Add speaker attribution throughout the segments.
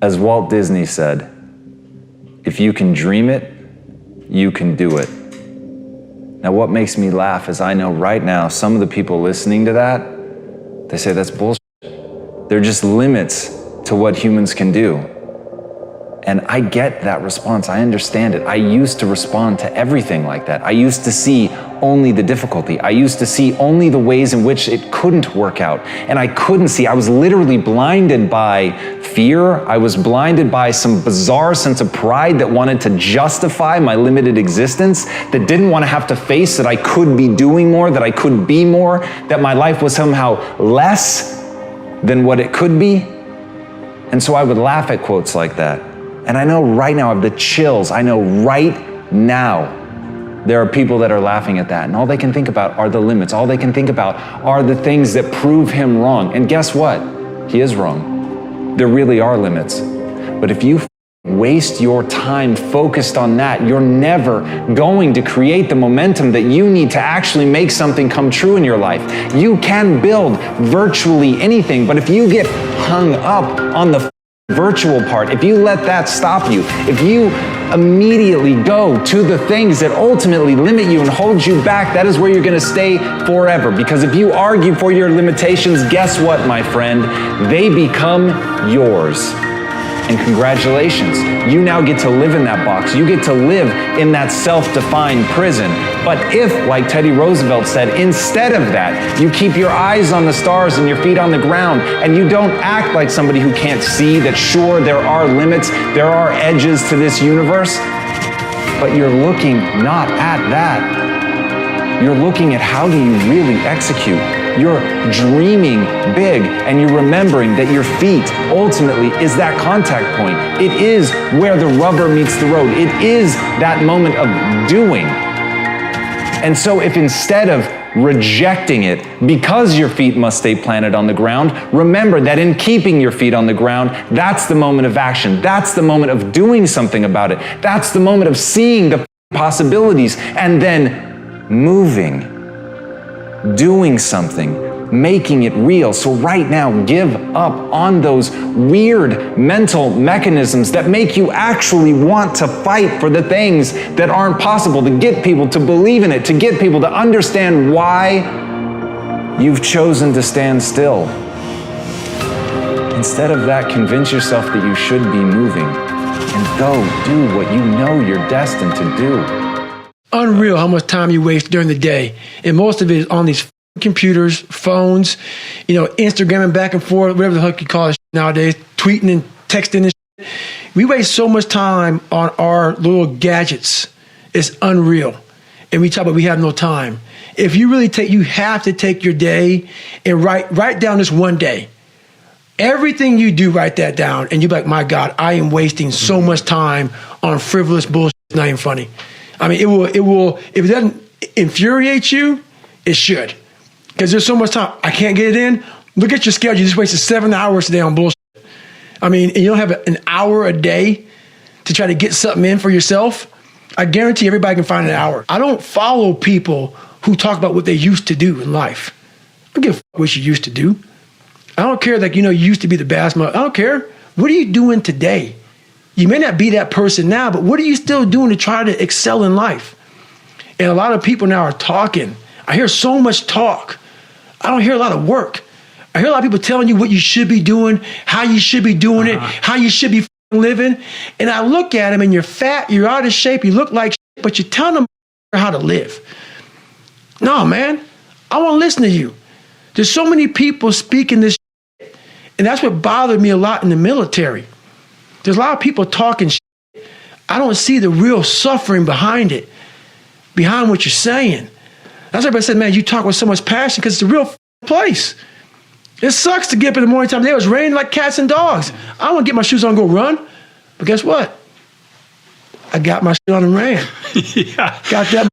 Speaker 1: As Walt Disney said, if you can dream it, you can do it. Now, what makes me laugh is I know right now some of the people listening to that, they say that's bullshit. There are just limits to what humans can do. And I get that response. I understand it. I used to respond to everything like that. I used to see only the difficulty. I used to see only the ways in which it couldn't work out. And I couldn't see. I was literally blinded by fear. I was blinded by some bizarre sense of pride that wanted to justify my limited existence, that didn't want to have to face that I could be doing more, that I could be more, that my life was somehow less than what it could be. And so I would laugh at quotes like that. And I know right now, I have the chills. I know right now there are people that are laughing at that. And all they can think about are the limits. All they can think about are the things that prove him wrong. And guess what? He is wrong. There really are limits. But if you waste your time focused on that, you're never going to create the momentum that you need to actually make something come true in your life. You can build virtually anything, but if you get hung up on the virtual part, if you let that stop you, if you immediately go to the things that ultimately limit you and hold you back, that is where you're going to stay forever. Because if you argue for your limitations, guess what, my friend? They become yours. And congratulations, you now get to live in that box. You get to live in that self-defined prison. But if, like Teddy Roosevelt said, instead of that, you keep your eyes on the stars and your feet on the ground, and you don't act like somebody who can't see that sure, there are limits, there are edges to this universe, but you're looking not at that. You're looking at how do you really execute. You're dreaming big, and you're remembering that your feet ultimately is that contact point. It is where the rubber meets the road. It is that moment of doing. And so if instead of rejecting it because your feet must stay planted on the ground, remember that in keeping your feet on the ground, that's the moment of action. That's the moment of doing something about it. That's the moment of seeing the possibilities and then moving. Doing something, making it real. So right now, give up on those weird mental mechanisms that make you actually want to fight for the things that aren't possible, to get people to believe in it, to get people to understand why you've chosen to stand still. Instead of that, convince yourself that you should be moving and go do what you know you're destined to do.
Speaker 2: Unreal how much time you waste during the day. And most of it is on these computers, phones, Instagramming back and forth, whatever the heck you call it nowadays, tweeting and texting and shit. We waste so much time on our little gadgets. It's unreal. And we talk about we have no time. If you really you have to take your day and write down this one day. Everything you do, write that down. And you're like, my God, I am wasting so much time on frivolous bullshit. It's not even funny. I mean, it will, if it doesn't infuriate you, it should. Because there's so much time. I can't get it in. Look at your schedule. You just wasted 7 hours today on bullshit. I mean, and you don't have an hour a day to try to get something in for yourself. I guarantee everybody can find an hour. I don't follow people who talk about what they used to do in life. I don't give a fuck what you used to do. I don't care you used to be the best mother. I don't care. What are you doing today? You may not be that person now, but what are you still doing to try to excel in life? And a lot of people now are talking. I hear so much talk. I don't hear a lot of work. I hear a lot of people telling you what you should be doing, how you should be doing it, how you should be living. And I look at them and you're fat, you're out of shape, you look like shit, but you're telling them how to live. No, man, I want to listen to you. There's so many people speaking this shit, and that's what bothered me a lot in the military. There's a lot of people talking shit. I don't see the real suffering behind it, behind what you're saying. That's why everybody said, man, you talk with so much passion because it's a real place. It sucks to get up in the morning time. It was raining like cats and dogs. I want to get my shoes on and go run. But guess what? I got my shit on and ran.
Speaker 3: Yeah.
Speaker 2: Got that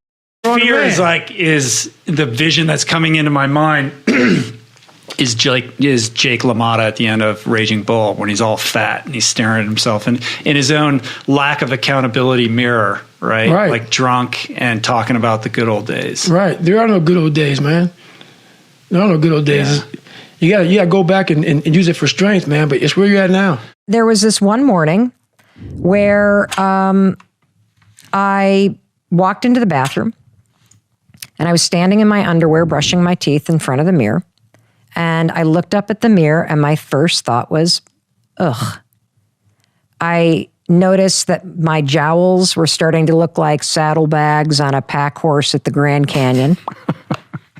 Speaker 2: on
Speaker 3: Fear
Speaker 2: and ran.
Speaker 3: is the vision that's coming into my mind. Is Jake LaMotta at the end of Raging Bull when he's all fat and he's staring at himself and in his own lack of accountability mirror, right? Like drunk and talking about the good old days.
Speaker 2: Right. There are no good old days, man. There are no good old days. Yeah. You gotta go back and use it for strength, man, but it's where you're at now.
Speaker 4: there was this one morning where I walked into the bathroom and I was standing in my underwear brushing my teeth in front of the mirror. And I looked up at the mirror and my first thought was, ugh. I noticed that my jowls were starting to look like saddlebags on a pack horse at the Grand Canyon.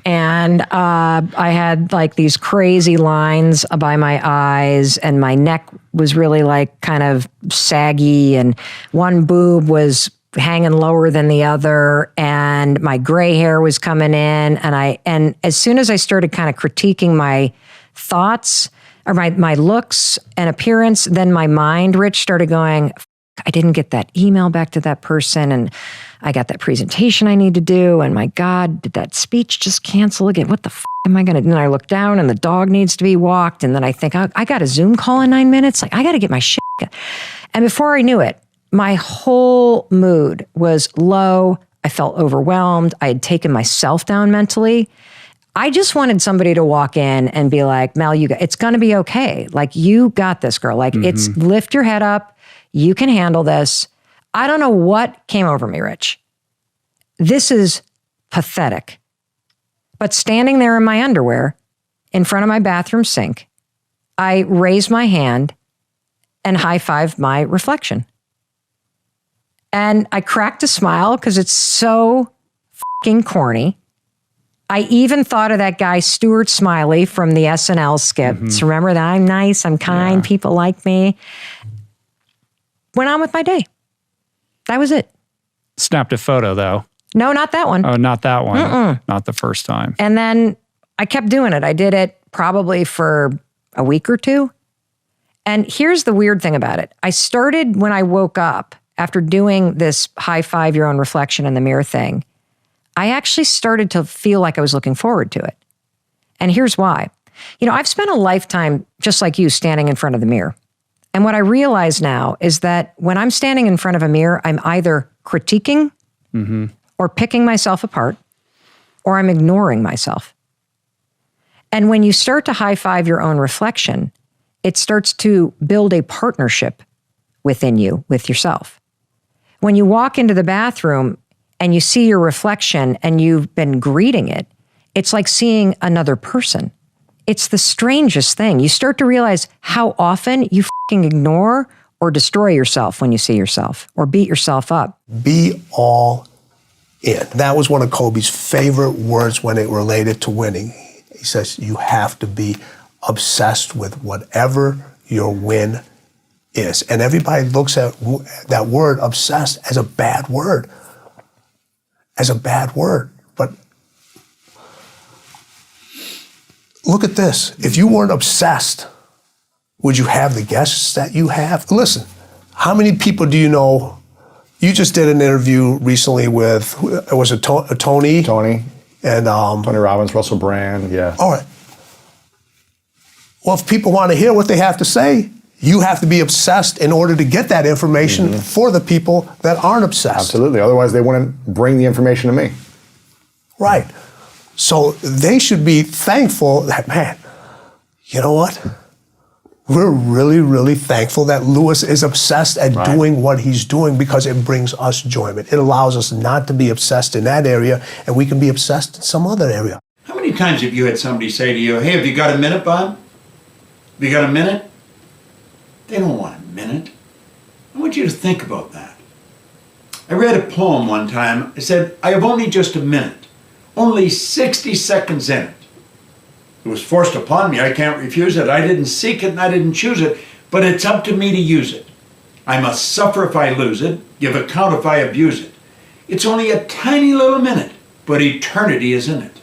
Speaker 4: And I had like these crazy lines by my eyes, and my neck was really like kind of saggy, and one boob was hanging lower than the other, and my gray hair was coming in. And as soon as I started kind of critiquing my thoughts or my looks and appearance, then my mind, Rich, started going, I didn't get that email back to that person, and I got that presentation I need to do, and my God, did that speech just cancel again? What the am I going to do? And I look down and the dog needs to be walked, and then I think, I got a Zoom call in 9 minutes. Like, I got to get my shit. And before I knew it, my whole mood was low. I felt overwhelmed. I had taken myself down mentally. I just wanted somebody to walk in and be like, Mel, it's going to be okay. Like, you got this, girl. Like, it's lift your head up. You can handle this. I don't know what came over me, Rich. This is pathetic. But standing there in my underwear in front of my bathroom sink, I raised my hand and high-fived my reflection. And I cracked a smile because it's so fucking corny. I even thought of that guy, Stuart Smiley from the SNL skits. Remember that? I'm nice, I'm kind, people like me. Went on with my day. That was it.
Speaker 3: Snapped a photo, though.
Speaker 4: No, not that one.
Speaker 3: Oh, not that one. Not the first time.
Speaker 4: And then I kept doing it. I did it probably for a week or two. And here's the weird thing about it. I started when I woke up after doing this high-five your own reflection in the mirror thing. I actually started to feel like I was looking forward to it. And here's why. You know, I've spent a lifetime, just like you, standing in front of the mirror. And what I realize now is that when I'm standing in front of a mirror, I'm either critiquing or picking myself apart, or I'm ignoring myself. And when you start to high-five your own reflection, it starts to build a partnership within you, with yourself. When you walk into the bathroom and you see your reflection and you've been greeting it, it's like seeing another person. It's the strangest thing. You start to realize how often you fucking ignore or destroy yourself when you see yourself or beat yourself up.
Speaker 5: Be all in. That was one of Kobe's favorite words when it related to winning. He says, you have to be obsessed with whatever your win is. And everybody looks at that word obsessed as a bad word. But look at this. If you weren't obsessed, would you have the guests that you have? Listen, how many people do you know? You just did an interview recently with, was it Tony?
Speaker 6: Tony.
Speaker 5: And
Speaker 6: Tony Robbins, Russell Brand, yeah.
Speaker 5: All right. Well, if people want to hear what they have to say, you have to be obsessed in order to get that information for the people that aren't obsessed.
Speaker 6: Absolutely. Otherwise, they wouldn't bring the information to me.
Speaker 5: Right. So they should be thankful that, man, you know what? We're really, really thankful that Lewis is obsessed at doing what he's doing, because it brings us enjoyment. It allows us not to be obsessed in that area, and we can be obsessed in some other area.
Speaker 7: How many times have you had somebody say to you, hey, have you got a minute, Bob? Have you got a minute? They don't want a minute. I want you to think about that. I read a poem one time. I said, I have only just a minute, only 60 seconds in it. It was forced upon me. I can't refuse it. I didn't seek it and I didn't choose it, but it's up to me to use it. I must suffer if I lose it, give account if I abuse it. It's only a tiny little minute, but eternity is in it.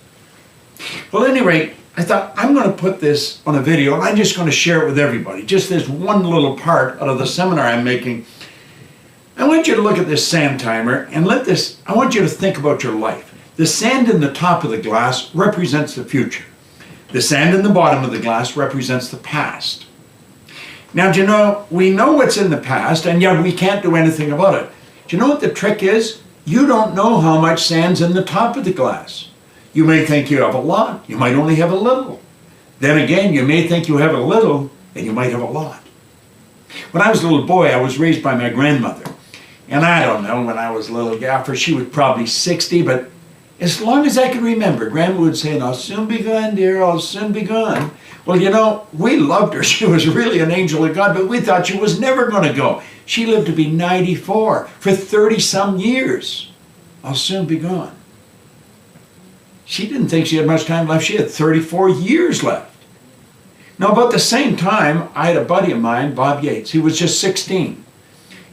Speaker 7: Well, at any rate, I thought, I'm going to put this on a video and I'm just going to share it with everybody. Just this one little part out of the seminar I'm making. I want you to look at this sand timer and I want you to think about your life. The sand in the top of the glass represents the future. The sand in the bottom of the glass represents the past. Now, do you know, we know what's in the past, and yet we can't do anything about it. Do you know what the trick is? You don't know how much sand's in the top of the glass. You may think you have a lot, you might only have a little. Then again, you may think you have a little, and you might have a lot. When I was a little boy, I was raised by my grandmother. And I don't know, when I was a little gaffer, she was probably 60, but as long as I can remember, Grandma would say, "I'll soon be gone, dear, I'll soon be gone." Well, you know, we loved her. She was really an angel of God, but we thought she was never going to go. She lived to be 94 for 30-some years. "I'll soon be gone." She didn't think she had much time left. She had 34 years left. Now, about the same time, I had a buddy of mine, Bob Yates. He was just 16.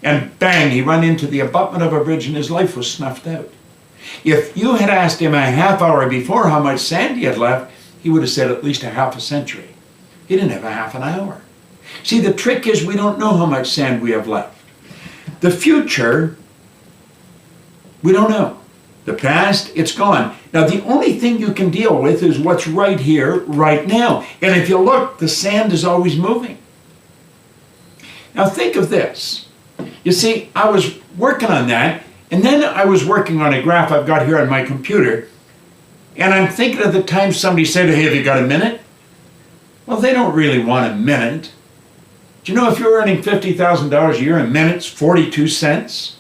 Speaker 7: And bang, he ran into the abutment of a bridge and his life was snuffed out. If you had asked him a half hour before how much sand he had left, he would have said at least a half a century. He didn't have a half an hour. See, the trick is we don't know how much sand we have left. The future, we don't know. The past, it's gone. Now, the only thing you can deal with is what's right here, right now. And if you look, the sand is always moving. Now, think of this. You see, I was working on that, and then I was working on a graph I've got here on my computer, and I'm thinking of the time somebody said, "Hey, have you got a minute?" Well, they don't really want a minute. Do you know if you're earning $50,000 a year, a minute's 42 cents?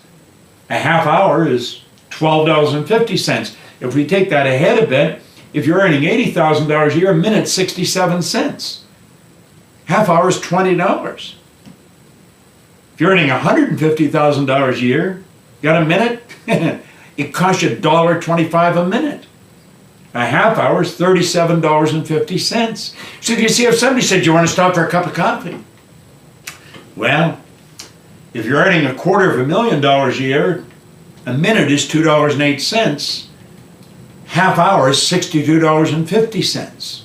Speaker 7: A half hour is $12.50. If we take that ahead a bit, if you're earning $80,000 a year, a minute's 67 cents. Half hour is $20. If you're earning $150,000 a year, got a minute? It costs you $1.25 a minute. A half hour is $37.50. So do you see, if somebody said, "Do you want to stop for a cup of coffee?" Well, if you're earning $250,000 a year, a minute is $2.08. Half hour is $62.50.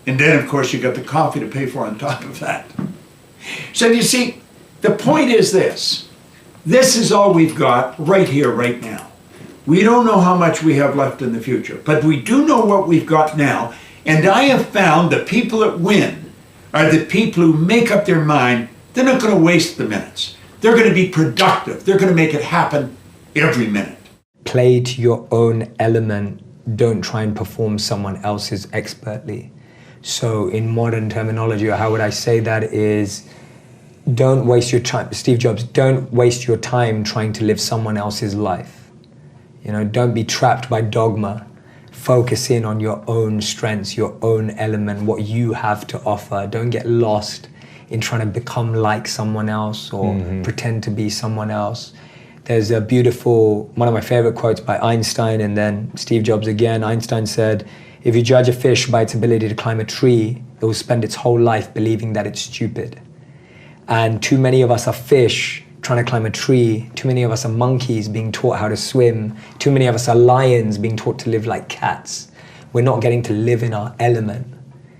Speaker 7: And then, of course, you got the coffee to pay for on top of that. So you see, the point is this. This is all we've got right here, right now. We don't know how much we have left in the future, but we do know what we've got now. And I have found the people that win are the people who make up their mind. They're not going to waste the minutes. They're going to be productive. They're going to make it happen every minute.
Speaker 8: Play to your own element. Don't try and perform someone else's expertly. So in modern terminology, or how would I say that, is don't waste your time. Steve Jobs, don't waste your time trying to live someone else's life. You know, don't be trapped by dogma. Focus in on your own strengths, your own element, what you have to offer. Don't get lost in trying to become like someone else or pretend to be someone else. There's a beautiful, one of my favorite quotes by Einstein and then Steve Jobs again. Einstein said, "If you judge a fish by its ability to climb a tree, it will spend its whole life believing that it's stupid." And too many of us are fish trying to climb a tree. Too many of us are monkeys being taught how to swim. Too many of us are lions being taught to live like cats. We're not getting to live in our element.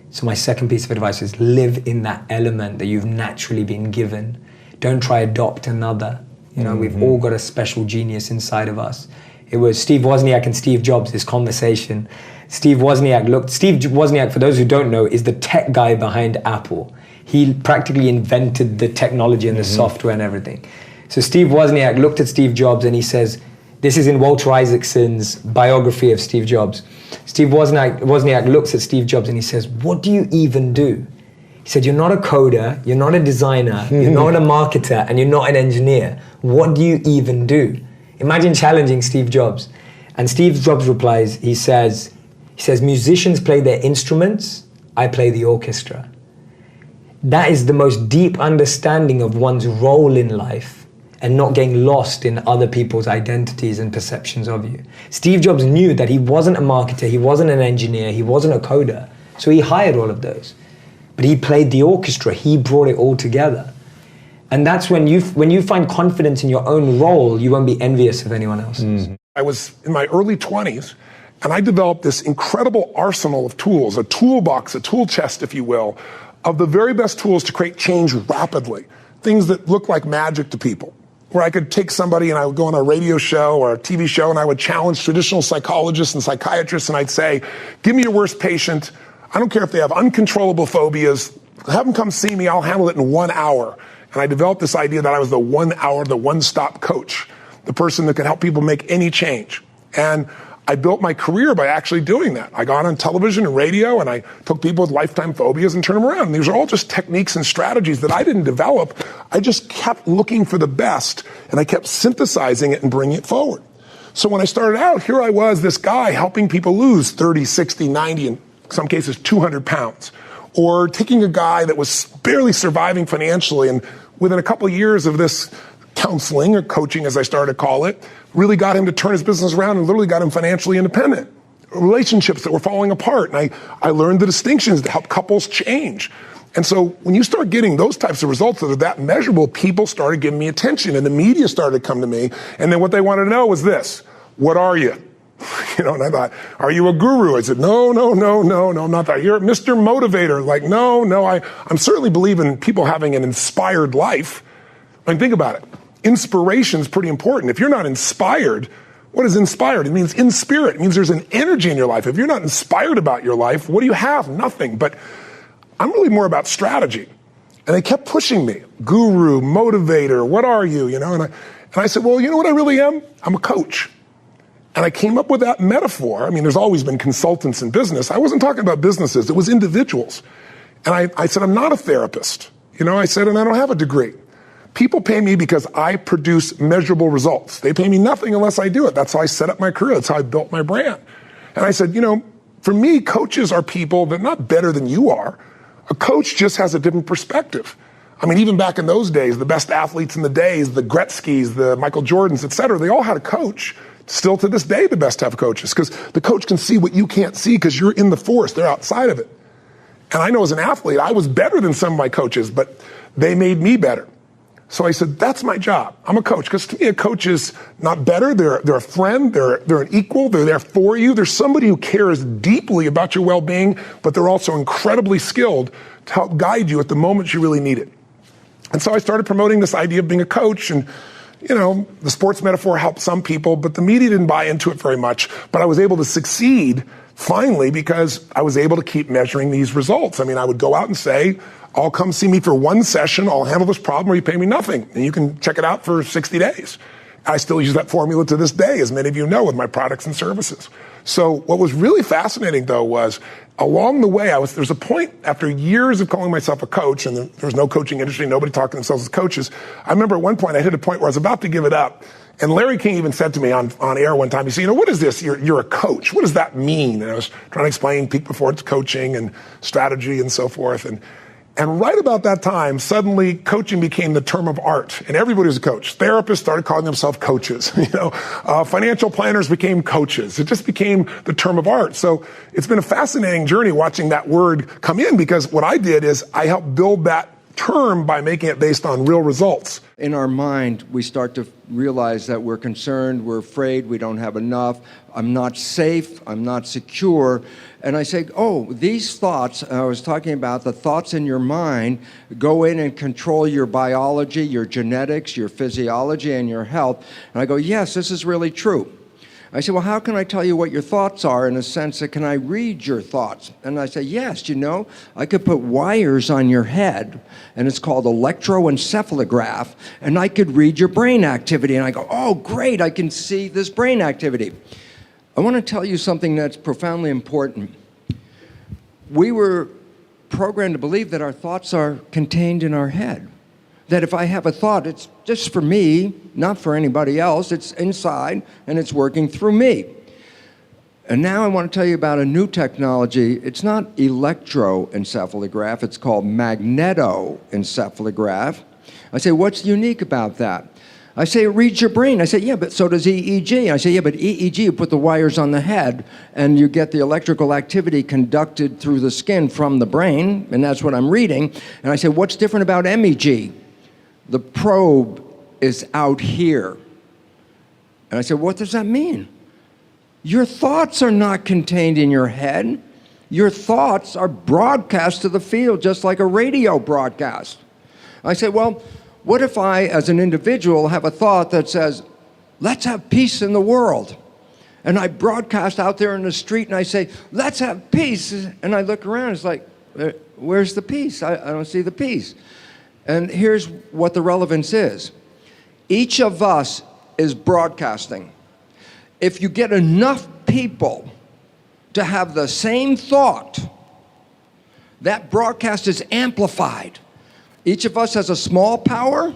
Speaker 8: So my second piece of advice is live in that element that you've naturally been given. Don't try adopt another. You know, we've all got a special genius inside of us. It was Steve Wozniak and Steve Jobs, this conversation. Steve Wozniak, for those who don't know, is the tech guy behind Apple. He practically invented the technology and the software and everything. So Steve Wozniak looked at Steve Jobs and he says, this is in Walter Isaacson's biography of Steve Jobs. Steve Wozniak looks at Steve Jobs and he says, "What do you even do?" He said, "You're not a coder, you're not a designer, you're not a marketer, and you're not an engineer. What do you even do?" Imagine challenging Steve Jobs. And Steve Jobs replies, he says, "Musicians play their instruments, I play the orchestra." That is the most deep understanding of one's role in life and not getting lost in other people's identities and perceptions of you. Steve Jobs knew that he wasn't a marketer, he wasn't an engineer, he wasn't a coder. So he hired all of those. But he played the orchestra, he brought it all together. And that's when you find confidence in your own role, you won't be envious of anyone else's.
Speaker 9: I was in my early 20s, and I developed this incredible arsenal of tools, a toolbox, a tool chest, if you will, of the very best tools to create change rapidly. Things that look like magic to people. Where I could take somebody and I would go on a radio show or a TV show and I would challenge traditional psychologists and psychiatrists and I'd say, "Give me your worst patient. I don't care if they have uncontrollable phobias. Have them come see me. I'll handle it in 1 hour." And I developed this idea that I was the 1 hour, the one-stop coach, the person that could help people make any change. And I built my career by actually doing that. I got on television and radio, and I took people with lifetime phobias and turned them around. And these are all just techniques and strategies that I didn't develop. I just kept looking for the best, and I kept synthesizing it and bringing it forward. So when I started out, here I was, this guy helping people lose 30, 60, 90, in some cases 200 pounds. Or taking a guy that was barely surviving financially, and within a couple of years of this counseling or coaching, as I started to call it, really got him to turn his business around and literally got him financially independent. Relationships that were falling apart. And I learned the distinctions to help couples change. And so when you start getting those types of results that are that measurable, people started giving me attention, and the media started to come to me. And then what they wanted to know was this: what are you? And I thought, are you a guru? I said, no, I'm not that. You're Mr. Motivator. Like, no, I'm certainly believe in people having an inspired life. I mean, think about it. Inspiration is pretty important. If you're not inspired, what is inspired? It means in spirit. It means there's an energy in your life. If you're not inspired about your life, what do you have? Nothing. But I'm really more about strategy. And they kept pushing me. Guru, motivator, what are you? And I said, well, you know what I really am? I'm a coach. And I came up with that metaphor. I mean, there's always been consultants in business. I wasn't talking about businesses. It was individuals. And I said, I'm not a therapist. I said, and I don't have a degree. People pay me because I produce measurable results. They pay me nothing unless I do it. That's how I set up my career. That's how I built my brand. And I said, for me, coaches are people that are not better than you are. A coach just has a different perspective. I mean, even back in those days, the best athletes in the days, the Gretzkys, the Michael Jordans, et cetera, they all had a coach. Still to this day, the best have coaches, because the coach can see what you can't see because you're in the force. They're outside of it. And I know as an athlete, I was better than some of my coaches, but they made me better. So I said, that's my job. I'm a coach. Because to me, a coach is not better. They're a friend. They're an equal. They're there for you. There's somebody who cares deeply about your well-being, but they're also incredibly skilled to help guide you at the moment you really need it. And so I started promoting this idea of being a coach. And, the sports metaphor helped some people, but the media didn't buy into it very much. But I was able to succeed finally because I was able to keep measuring these results. I mean, I would go out and say, I'll come see me for one session. I'll handle this problem or you pay me nothing. And you can check it out for 60 days. I still use that formula to this day, as many of you know, with my products and services. So what was really fascinating, though, was along the way, there's a point after years of calling myself a coach, and there was no coaching industry, nobody talking to themselves as coaches. I remember at one point I hit a point where I was about to give it up. And Larry King even said to me on air one time, he said, what is this? You're a coach. What does that mean? And I was trying to explain peak performance coaching and strategy and so forth. And right about that time, suddenly coaching became the term of art, and everybody was a coach. Therapists started calling themselves coaches. Financial planners became coaches. It just became the term of art. So it's been a fascinating journey watching that word come in, because what I did is I helped build that term by making it based on real results.
Speaker 10: In our mind, we start to realize that we're concerned, we're afraid, we don't have enough, I'm not safe, I'm not secure. And I say, these thoughts, I was talking about the thoughts in your mind, go in and control your biology, your genetics, your physiology, and your health. And I go, yes, this is really true. I say, well, how can I tell you what your thoughts are in a sense that can I read your thoughts? And I say, yes, I could put wires on your head, and it's called electroencephalograph, and I could read your brain activity. And I go, oh, great, I can see this brain activity. I want to tell you something that's profoundly important. We were programmed to believe that our thoughts are contained in our head. That if I have a thought, it's just for me, not for anybody else. It's inside, and it's working through me. And now I want to tell you about a new technology. It's not electroencephalograph. It's called magnetoencephalograph. I say, what's unique about that? I say, it reads your brain. I say, yeah, but so does EEG. I say, yeah, but EEG, you put the wires on the head, and you get the electrical activity conducted through the skin from the brain, and that's what I'm reading. And I say, what's different about MEG? The probe is out here. And I said, what does that mean? Your thoughts are not contained in your head. Your thoughts are broadcast to the field just like a radio broadcast. I said, well, what if I, as an individual, have a thought that says, let's have peace in the world? And I broadcast out there in the street and I say, let's have peace. And I look around, it's like, where's the peace? I don't see the peace. And here's what the relevance is. Each of us is broadcasting. If you get enough people to have the same thought, that broadcast is amplified. Each of us has a small power,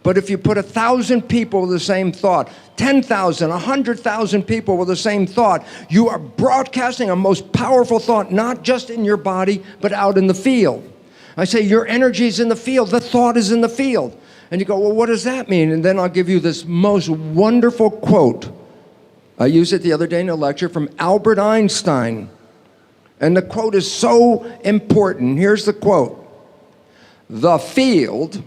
Speaker 10: but if you put 1,000 people with the same thought, 10,000, 100,000 people with the same thought, you are broadcasting a most powerful thought, not just in your body, but out in the field. I say your energy is in the field, the thought is in the field. And you go, well, what does that mean? And then I'll give you this most wonderful quote. I used it the other day in a lecture from Albert Einstein. And the quote is so important. Here's the quote. The field,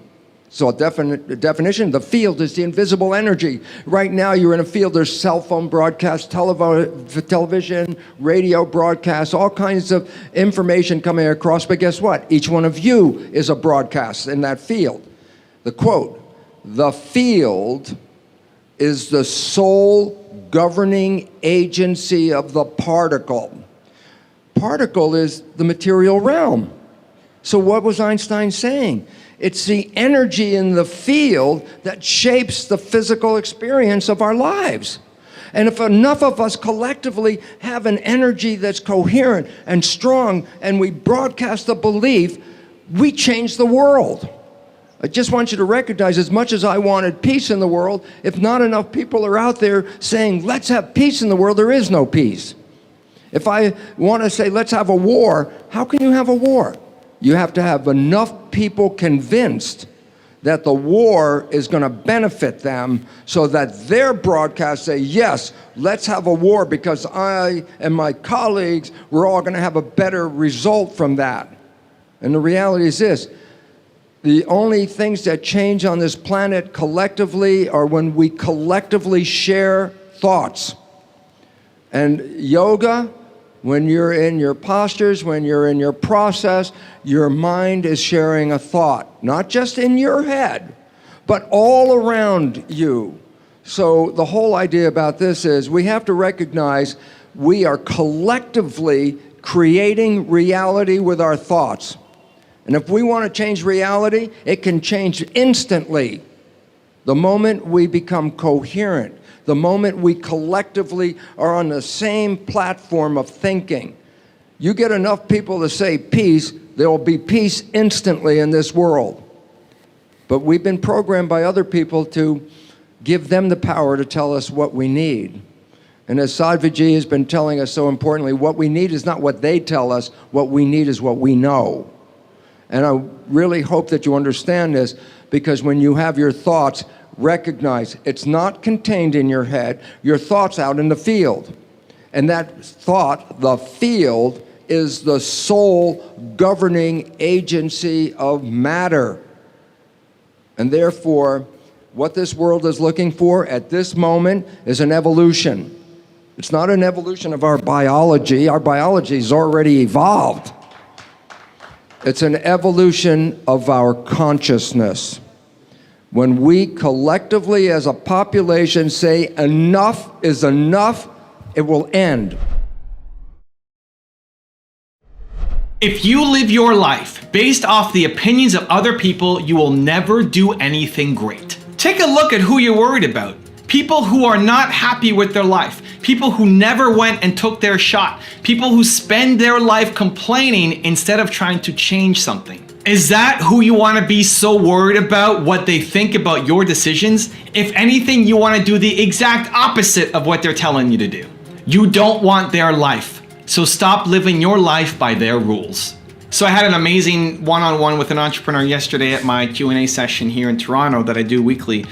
Speaker 10: so a definition, the field is the invisible energy. Right now you're in a field, there's cell phone broadcasts, television, radio broadcasts, all kinds of information coming across. But guess what? Each one of you is a broadcast in that field. The quote, the field is the sole governing agency of the particle. Particle is the material realm. So what was Einstein saying? It's the energy in the field that shapes the physical experience of our lives. And if enough of us collectively have an energy that's coherent and strong, and we broadcast the belief, we change the world. I just want you to recognize, as much as I wanted peace in the world, if not enough people are out there saying, let's have peace in the world, there is no peace. If I want to say, let's have a war, how can you have a war? You have to have enough people convinced that the war is going to benefit them so that their broadcasts say, yes, let's have a war because I and my colleagues, we're all going to have a better result from that. And the reality is this. The only things that change on this planet collectively are when we collectively share thoughts. And yoga, when you're in your postures, when you're in your process, your mind is sharing a thought, not just in your head, but all around you. So the whole idea about this is we have to recognize we are collectively creating reality with our thoughts. And if we want to change reality, it can change instantly. The moment we become coherent, the moment we collectively are on the same platform of thinking. You get enough people to say peace, there will be peace instantly in this world. But we've been programmed by other people to give them the power to tell us what we need. And as Sadhviji has been telling us so importantly, what we need is not what they tell us, what we need is what we know. And I really hope that you understand this, because when you have your thoughts, recognize it's not contained in your head, your thoughts out in the field. And that thought, the field, is the sole governing agency of matter. And therefore, what this world is looking for at this moment is an evolution. It's not an evolution of our biology. Our biology is already evolved. It's an evolution of our consciousness. When we collectively as a population say enough is enough, it will end.
Speaker 11: If you live your life based off the opinions of other people, you will never do anything great. Take a look at who you're worried about. People who are not happy with their life. People who never went and took their shot. People who spend their life complaining instead of trying to change something. Is that who you want to be so worried about, what they think about your decisions? If anything, you want to do the exact opposite of what they're telling you to do. You don't want their life. So stop living your life by their rules. So I had an amazing one-on-one with an entrepreneur yesterday at my Q&A session here in Toronto that I do weekly.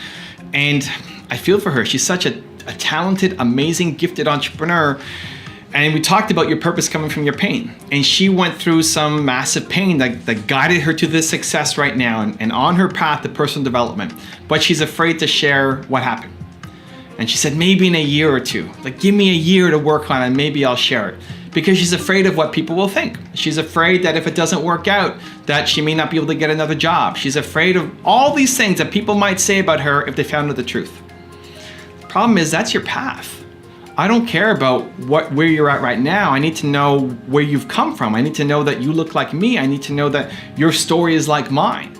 Speaker 11: And I feel for her. She's such a talented, amazing, gifted entrepreneur. And we talked about your purpose coming from your pain. And she went through some massive pain that guided her to this success right now and on her path to personal development. But she's afraid to share what happened. And she said, maybe in a year or two, like give me a year to work on it and maybe I'll share it. Because she's afraid of what people will think. She's afraid that if it doesn't work out, that she may not be able to get another job. She's afraid of all these things that people might say about her if they found out the truth. The problem is that's your path. I don't care about where you're at right now. I need to know where you've come from. I need to know that you look like me. I need to know that your story is like mine.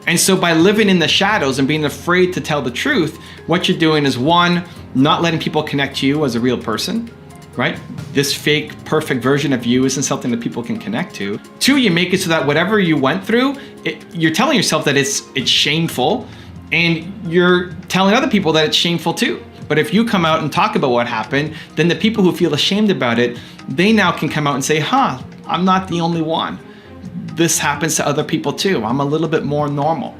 Speaker 11: And so by living in the shadows and being afraid to tell the truth, what you're doing is one, not letting people connect to you as a real person. right? This fake, perfect version of you isn't something that people can connect to. 2, you make it so that whatever you went through, you're telling yourself that it's shameful, and you're telling other people that it's shameful too. But if you come out and talk about what happened, then the people who feel ashamed about it, they now can come out and say, I'm not the only one. This happens to other people too. I'm a little bit more normal.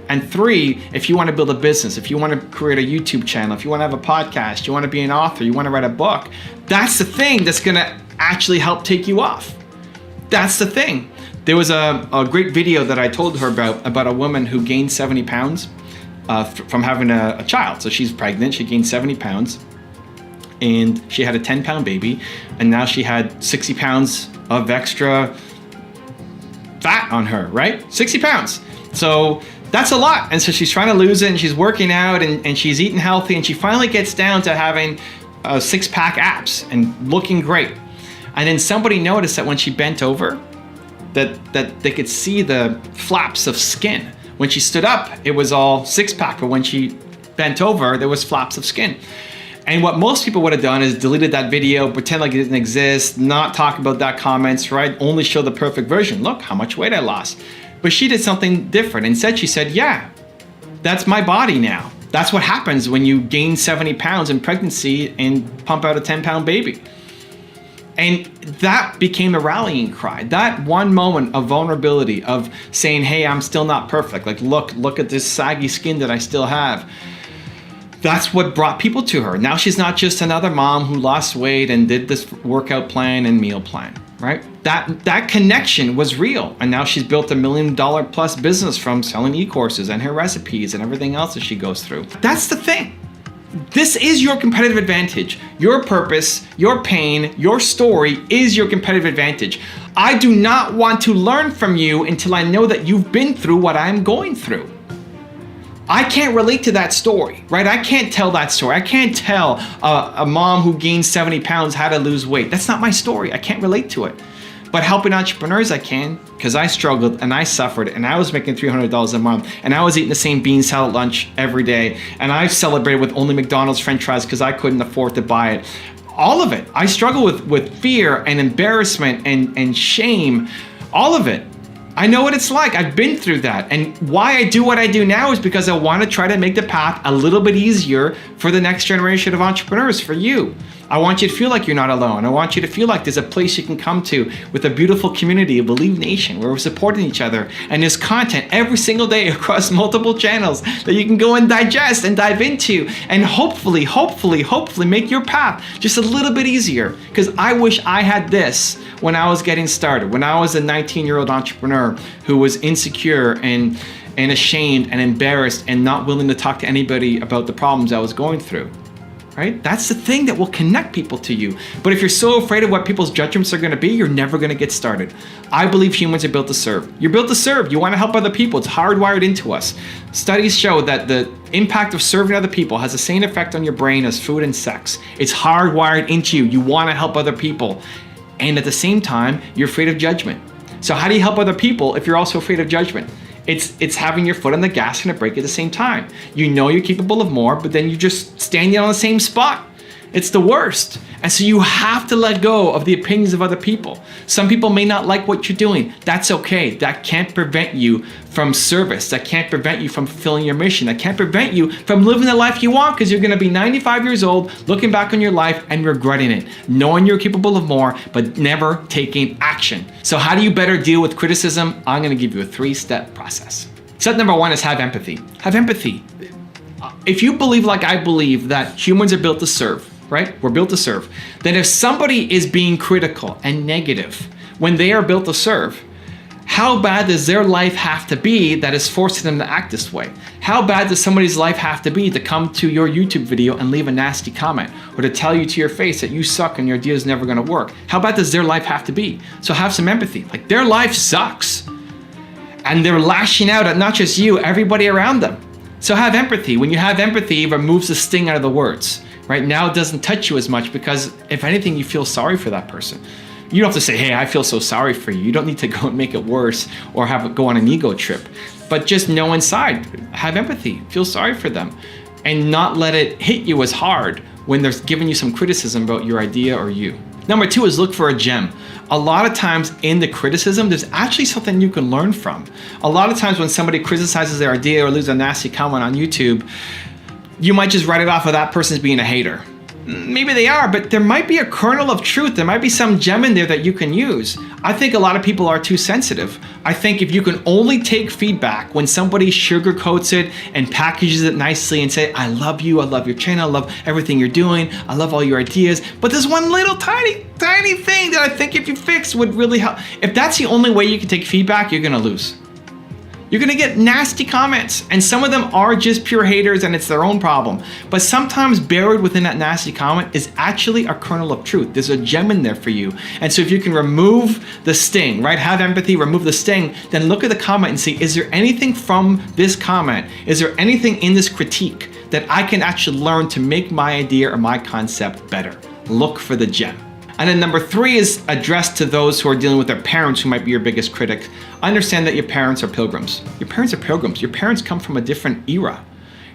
Speaker 11: And 3, if you want to build a business, if you want to create a YouTube channel, if you want to have a podcast, you want to be an author, you want to write a book, that's the thing that's going to actually help take you off. That's the thing. There was a great video that I told her about a woman who gained 70 pounds from having a child. So she's pregnant, she gained 70 pounds, and she had a 10-pound baby, and now she had 60 pounds of extra fat on her, right? 60 pounds. So that's a lot. And so she's trying to lose it, and she's working out, and she's eating healthy, and she finally gets down to having 6-pack abs and looking great. And then somebody noticed that when she bent over, that they could see the flaps of skin. When she stood up, it was all 6-pack, but when she bent over, there was flaps of skin. And what most people would have done is deleted that video, pretend like it didn't exist, not talk about that comments, right? Only show the perfect version. Look how much weight I lost. But she did something different. Instead, she said, yeah, that's my body now. That's what happens when you gain 70 pounds in pregnancy and pump out a 10-pound baby. And that became a rallying cry. That one moment of vulnerability, of saying, hey, I'm still not perfect. Like, look at this saggy skin that I still have. That's what brought people to her. Now she's not just another mom who lost weight and did this workout plan and meal plan, right? That connection was real. And now she's built $1 million plus business from selling e-courses and her recipes and everything else that she goes through. That's the thing. This is your competitive advantage. Your purpose, your pain, your story is your competitive advantage. I do not want to learn from you until I know that you've been through what I'm going through. I can't relate to that story, right? I can't tell that story. I can't tell a mom who gained 70 pounds how to lose weight. That's not my story. I can't relate to it. But helping entrepreneurs, I can, because I struggled and I suffered and I was making $300 a month and I was eating the same bean salad lunch every day and I celebrated with only McDonald's French fries because I couldn't afford to buy it. All of it. I struggle with fear and embarrassment and shame, all of it. I know what it's like. I've been through that. And why I do what I do now is because I want to try to make the path a little bit easier for the next generation of entrepreneurs, for you. I want you to feel like you're not alone. I want you to feel like there's a place you can come to with a beautiful community, a Believe Nation, where we're supporting each other. And there's content every single day across multiple channels that you can go and digest and dive into and hopefully make your path just a little bit easier. Because I wish I had this when I was getting started, when I was a 19-year-old entrepreneur who was insecure and ashamed and embarrassed and not willing to talk to anybody about the problems I was going through. Right? That's the thing that will connect people to you. But if you're so afraid of what people's judgments are going to be, you're never going to get started. I believe humans are built to serve. You're built to serve. You want to help other people. It's hardwired into us. Studies show that the impact of serving other people has the same effect on your brain as food and sex. It's hardwired into you. You want to help other people. And at the same time, you're afraid of judgment. So how do you help other people if you're also afraid of judgment? It's having your foot on the gas and a brake at the same time. You know you're capable of more, but then you're just standing on the same spot. It's the worst. And so you have to let go of the opinions of other people. Some people may not like what you're doing. That's okay. That can't prevent you from service. That can't prevent you from fulfilling your mission. That can't prevent you from living the life you want, because you're going to be 95 years old, looking back on your life and regretting it, knowing you're capable of more, but never taking action. So how do you better deal with criticism? I'm going to give you a 3-step process. Step number 1 is have empathy. Have empathy. If you believe like I believe that humans are built to serve, right? We're built to serve. Then if somebody is being critical and negative when they are built to serve, how bad does their life have to be that is forcing them to act this way? How bad does somebody's life have to be to come to your YouTube video and leave a nasty comment, or to tell you to your face that you suck and your idea is never gonna work? How bad does their life have to be? So have some empathy. Like, their life sucks. And they're lashing out at not just you, everybody around them. So have empathy. When you have empathy, it removes the sting out of the words. Right now, it doesn't touch you as much because, if anything, you feel sorry for that person. You don't have to say, hey, I feel so sorry for you. You don't need to go and make it worse or have it go on an ego trip. But just know inside, have empathy, feel sorry for them, and not let it hit you as hard when they're giving you some criticism about your idea or you. Number 2 is look for a gem. A lot of times in the criticism, there's actually something you can learn from. A lot of times when somebody criticizes their idea or leaves a nasty comment on YouTube, you might just write it off of that person's being a hater. Maybe they are, but there might be a kernel of truth. There might be some gem in there that you can use. I think a lot of people are too sensitive. I think if you can only take feedback when somebody sugarcoats it and packages it nicely and say, I love you, I love your channel, I love everything you're doing, I love all your ideas, but there's one little tiny thing that I think if you fix would really help. If that's the only way you can take feedback, you're gonna lose. You're gonna get nasty comments, and some of them are just pure haters and it's their own problem. But sometimes buried within that nasty comment is actually a kernel of truth. There's a gem in there for you. And so if you can remove the sting, right? Have empathy, remove the sting, then look at the comment and see, is there anything from this comment? Is there anything in this critique that I can actually learn to make my idea or my concept better? Look for the gem. And then number 3 is addressed to those who are dealing with their parents who might be your biggest critic. Understand that your parents are pilgrims. Your parents are pilgrims. Your parents come from a different era.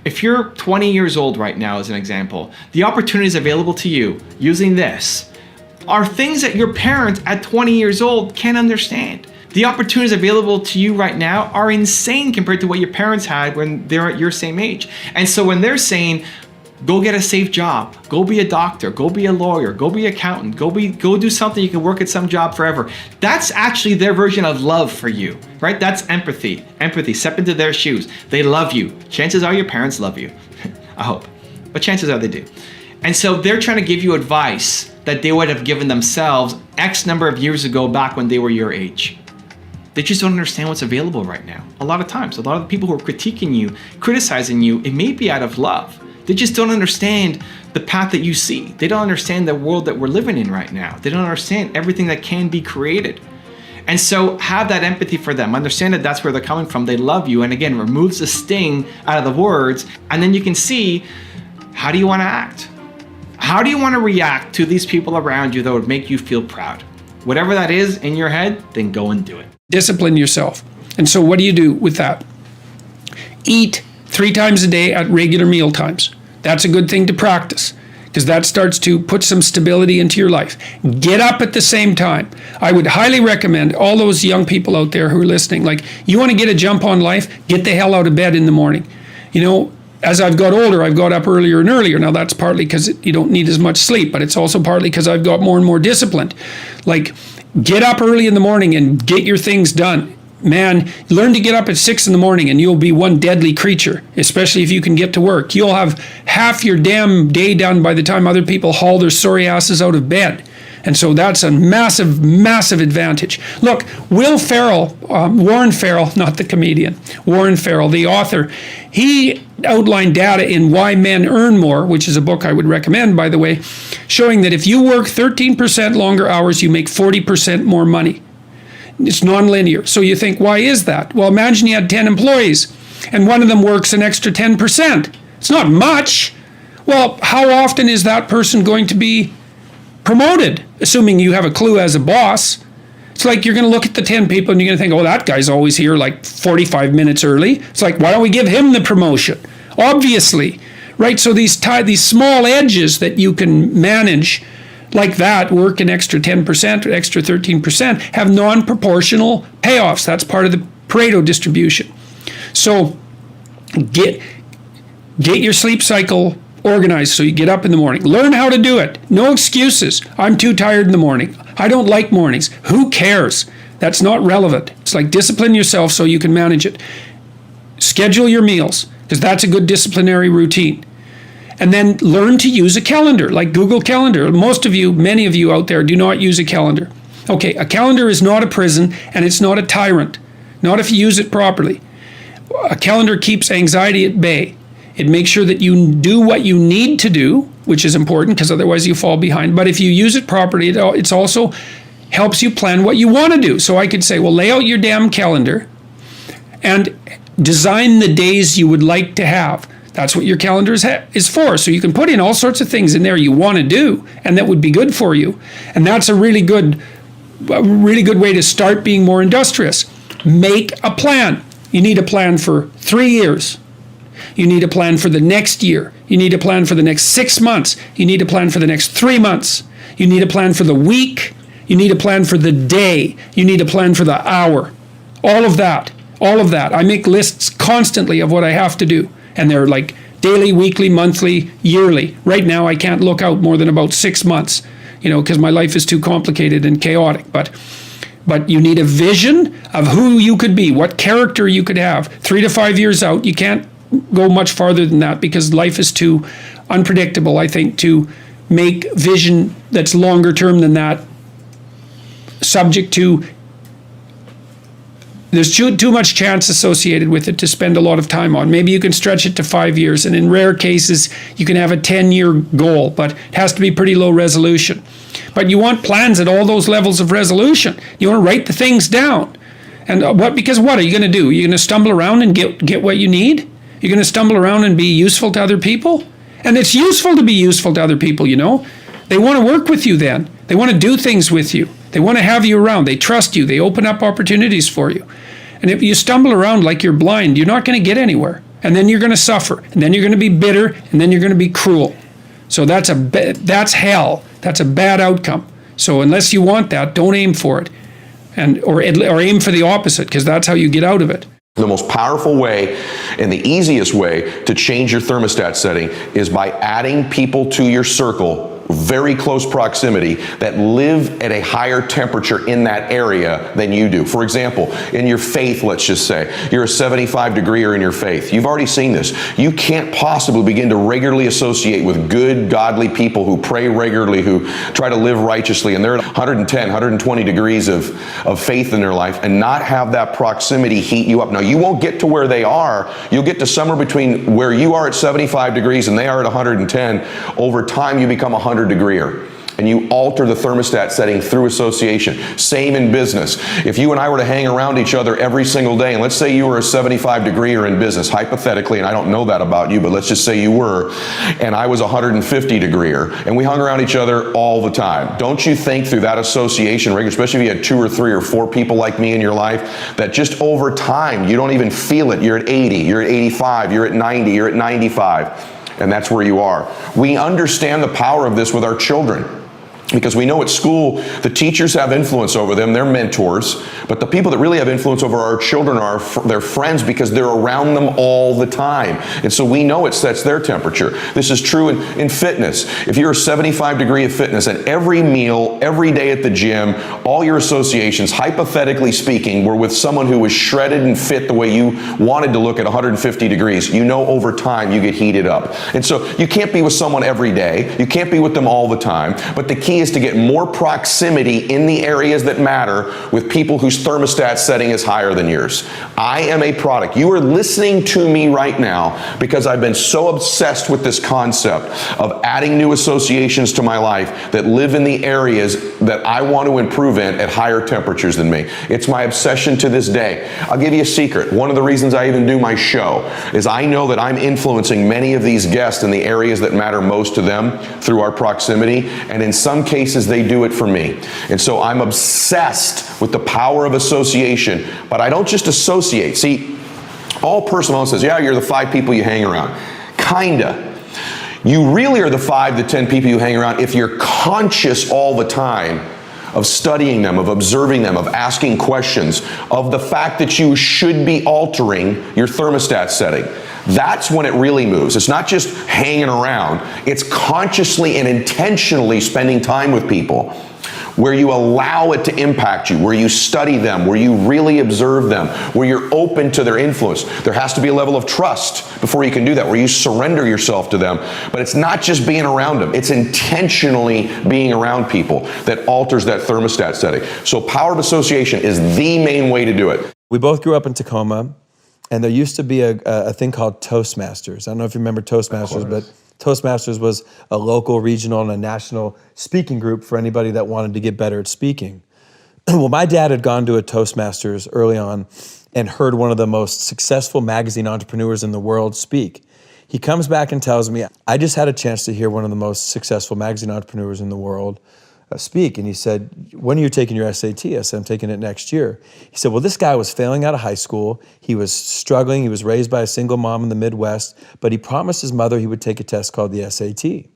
Speaker 11: If you're 20 years old right now, as an example, the opportunities available to you using this are things that your parents at 20 years old can't understand. The opportunities available to you right now are insane compared to what your parents had when they're at your same age. And so when they're saying, go get a safe job, go be a doctor, go be a lawyer, go be an accountant, go do something you can work at some job forever. That's actually their version of love for you, right? That's empathy. Empathy, step into their shoes. They love you. Chances are your parents love you. I hope. But chances are they do. And so they're trying to give you advice that they would have given themselves X number of years ago back when they were your age. They just don't understand what's available right now. A lot of times, a lot of the people who are critiquing you, criticizing you, it may be out of love. They just don't understand the path that you see. They don't understand the world that we're living in right now. They don't understand everything that can be created. And so have that empathy for them. Understand that that's where they're coming from. They love you. And again, removes the sting out of the words. And then you can see, how do you want to act? How do you want to react to these people around you that would make you feel proud? Whatever that is in your head, then go and do it.
Speaker 12: Discipline yourself. And so what do you do with that? Eat 3 times a day at regular meal times. That's a good thing to practice because that starts to put some stability into your life. Get up at the same time. I would highly recommend all those young people out there who are listening, like, you want to get a jump on life, get the hell out of bed in the morning. You know, as I've got older, I've got up earlier and earlier. Now that's partly because you don't need as much sleep, but it's also partly because I've got more and more disciplined. Like, get up early in the morning and get your things done. Man, learn to get up at 6 in the morning and you'll be one deadly creature, especially if you can get to work. You'll have half your damn day done by the time other people haul their sorry asses out of bed. And so that's a massive, massive advantage. Look, Warren Farrell, not the comedian, Warren Farrell, the author, he outlined data in Why Men Earn More, which is a book I would recommend, by the way, showing that if you work 13% longer hours, you make 40% more money. It's nonlinear. So you think, why is that? Well, imagine you had 10 employees and one of them works an extra 10%. It's not much. Well, how often is that person going to be promoted, assuming you have a clue as a boss? It's like you're going to look at the 10 people and you're going to think, oh, that guy's always here like 45 minutes early. It's like, why don't we give him the promotion? Obviously, right? So these small edges that you can manage like that, work an extra 10% or extra 13%, have non-proportional payoffs. That's part of the Pareto distribution. So get your sleep cycle organized so you get up in the morning. Learn how to do it. No excuses. I'm too tired in the morning. I don't like mornings. Who cares? That's not relevant. It's like discipline yourself so you can manage it. Schedule your meals because that's a good disciplinary routine. And then learn to use a calendar, like Google Calendar. Most of you, many of you out there, do not use a calendar. Okay, a calendar is not a prison, and it's not a tyrant. Not if you use it properly. A calendar keeps anxiety at bay. It makes sure that you do what you need to do, which is important, because otherwise you fall behind. But if you use it properly, it also helps you plan what you want to do. So I could say, well, lay out your damn calendar and design the days you would like to have. That's what your calendar is for. So you can put in all sorts of things in there you want to do, and that would be good for you. And that's a really good way to start being more industrious. Make a plan. You need a plan for 3 years. You need a plan for the next year. You need a plan for the next 6 months. You need a plan for the next 3 months. You need a plan for the week. You need a plan for the day. You need a plan for the hour. All of that. All of that. I make lists constantly of what I have to do. And they're like daily, weekly, monthly, yearly. Right now, I can't look out more than about 6 months, because my life is too complicated and chaotic. But you need a vision of who you could be, what character you could have. 3 to 5 years out, you can't go much farther than that because life is too unpredictable, I think, to make vision that's longer term than that subject to, there's too much chance associated with it to spend a lot of time on. Maybe you can stretch it to 5 years, and in rare cases, you can have a 10-year goal, but it has to be pretty low resolution. But you want plans at all those levels of resolution. You want to write the things down. And because what are you going to do? You're going to stumble around and get what you need? You're going to stumble around and be useful to other people? And it's useful to be useful to other people, They want to work with you then. They want to do things with you. They want to have you around. They trust you. They open up opportunities for you. And if you stumble around like you're blind, you're not going to get anywhere. And then you're going to suffer. And then you're going to be bitter. And then you're going to be cruel. So that's hell. That's a bad outcome. So unless you want that, don't aim for it. Or aim for the opposite, because that's how you get out of it.
Speaker 13: The most powerful way and the easiest way to change your thermostat setting is by adding people to your circle, very close proximity, that live at a higher temperature in that area than you do. For example, in your faith, let's just say, you're a 75-degreer in your faith. You've already seen this. You can't possibly begin to regularly associate with good, godly people who pray regularly, who try to live righteously, and they're at 110, 120 degrees of faith in their life, and not have that proximity heat you up. Now, you won't get to where they are. You'll get to somewhere between where you are at 75 degrees and they are at 110. Over time, you become 100-degreer. And you alter the thermostat setting through association. Same in business. If you and I were to hang around each other every single day, and let's say you were a 75-degreer in business, hypothetically, and I don't know that about you, but let's just say you were, and I was 150-degreer, and we hung around each other all the time. Don't you think through that association, especially if you had 2 or 3 or 4 people like me in your life, that just over time, you don't even feel it. You're at 80, you're at 85, you're at 90, you're at 95, and that's where you are. We understand the power of this with our children. Because we know at school, the teachers have influence over them, they're mentors, but the people that really have influence over our children are their friends, because they're around them all the time. And so we know it sets their temperature. This is true in fitness. If you're a 75-degree of fitness, and every meal, every day at the gym, all your associations, hypothetically speaking, were with someone who was shredded and fit the way you wanted to look at 150 degrees, you know over time you get heated up. And so you can't be with someone every day, you can't be with them all the time, but the key is to get more proximity in the areas that matter with people whose thermostat setting is higher than yours. I am a product. You are listening to me right now because I've been so obsessed with this concept of adding new associations to my life that live in the areas that I want to improve in at higher temperatures than me. It's my obsession to this day. I'll give you a secret. One of the reasons I even do my show is I know that I'm influencing many of these guests in the areas that matter most to them through our proximity, and in some cases they do it for me. And so I'm obsessed with the power of association, but I don't just associate. See, all personal says, yeah, you're the 5 people you hang around. Kinda. You really are the 5 to 10 people you hang around if you're conscious all the time of studying them, of observing them, of asking questions, of the fact that you should be altering your thermostat setting. That's when it really moves. It's not just hanging around. It's consciously and intentionally spending time with people where you allow it to impact you, where you study them, where you really observe them, where you're open to their influence. There has to be a level of trust before you can do that, where you surrender yourself to them. But it's not just being around them. It's intentionally being around people that alters that thermostat setting. So power of association is the main way to do it.
Speaker 14: We both grew up in Tacoma, and there used to be a thing called Toastmasters. I don't know if you remember Toastmasters, but Toastmasters was a local, regional, and a national speaking group for anybody that wanted to get better at speaking. Well, my dad had gone to a Toastmasters early on and heard one of the most successful magazine entrepreneurs in the world speak. He comes back and tells me, I just had a chance to hear one of the most successful magazine entrepreneurs in the world speak, and he said, when are you taking your SAT? I said, I'm taking it next year. He said, well, this guy was failing out of high school. He was struggling. He was raised by a single mom in the Midwest, but he promised his mother he would take a test called the SAT.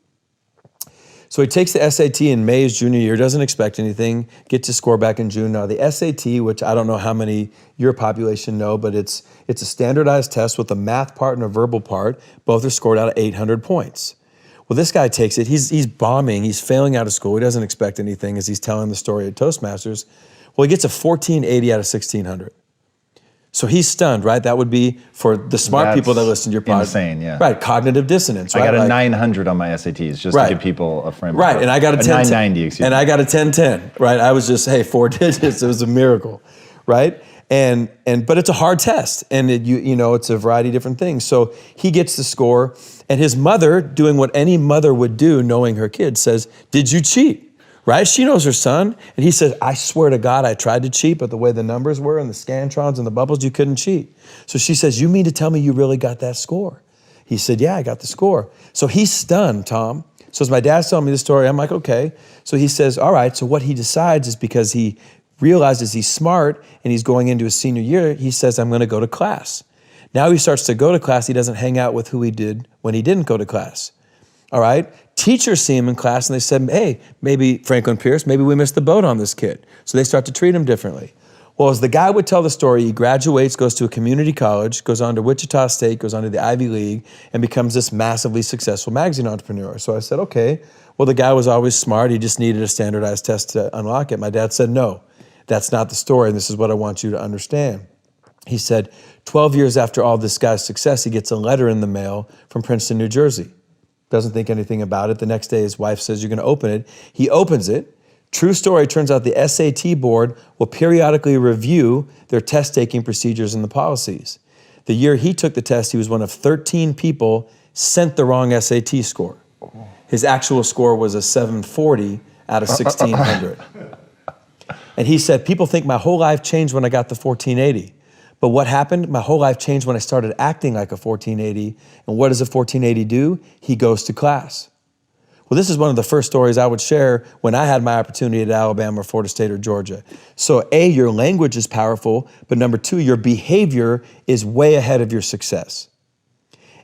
Speaker 14: So he takes the SAT in May, his junior year, doesn't expect anything, gets his score back in June. Now the SAT, which I don't know how many your population know, but it's a standardized test with a math part and a verbal part. Both are scored out of 800 points. Well, this guy takes it, he's bombing, he's failing out of school, he doesn't expect anything as he's telling the story at Toastmasters. Well, he gets a 1480 out of 1600. So he's stunned, right? That would be for the smart people that listen to your podcast.
Speaker 1: Insane, yeah.
Speaker 14: Right, cognitive dissonance, right?
Speaker 1: I got a 900 on my SATs, just to give people a frame.
Speaker 14: Right, and I got a
Speaker 1: 990, excuse me.
Speaker 14: And I got a 1010, right? I was just, hey, 4 digits, it was a miracle, right? But it's a hard test, and it's a variety of different things. So he gets the score, and his mother, doing what any mother would do, knowing her kid, says, did you cheat? Right? She knows her son. And he says, I swear to God, I tried to cheat, but the way the numbers were and the scantrons and the bubbles, you couldn't cheat. So she says, you mean to tell me you really got that score? He said, yeah, I got the score. So he's stunned, Tom. So as my dad's telling me the story, I'm like, okay. So he says, all right. So what he decides is, because he realizes he's smart and he's going into his senior year, he says, I'm going to go to class. Now he starts to go to class. He doesn't hang out with who he did when he didn't go to class. All right? Teachers see him in class and they said, hey, maybe Franklin Pierce, maybe we missed the boat on this kid. So they start to treat him differently. Well, as the guy would tell the story, he graduates, goes to a community college, goes on to Wichita State, goes on to the Ivy League, and becomes this massively successful magazine entrepreneur. So I said, okay, well, the guy was always smart. He just needed a standardized test to unlock it. My dad said, no, that's not the story, and this is what I want you to understand. He said, 12 years after all this guy's success, he gets a letter in the mail from Princeton, New Jersey. Doesn't think anything about it. The next day, his wife says, you're going to open it. He opens it. True story, turns out the SAT board will periodically review their test-taking procedures and the policies. The year he took the test, he was one of 13 people sent the wrong SAT score. His actual score was a 740 out of 1,600. And he said, people think my whole life changed when I got the 1480. But what happened? My whole life changed when I started acting like a 1480. And what does a 1480 do? He goes to class. Well, this is one of the first stories I would share when I had my opportunity at Alabama or Florida State or Georgia. So A, your language is powerful, but number two, your behavior is way ahead of your success.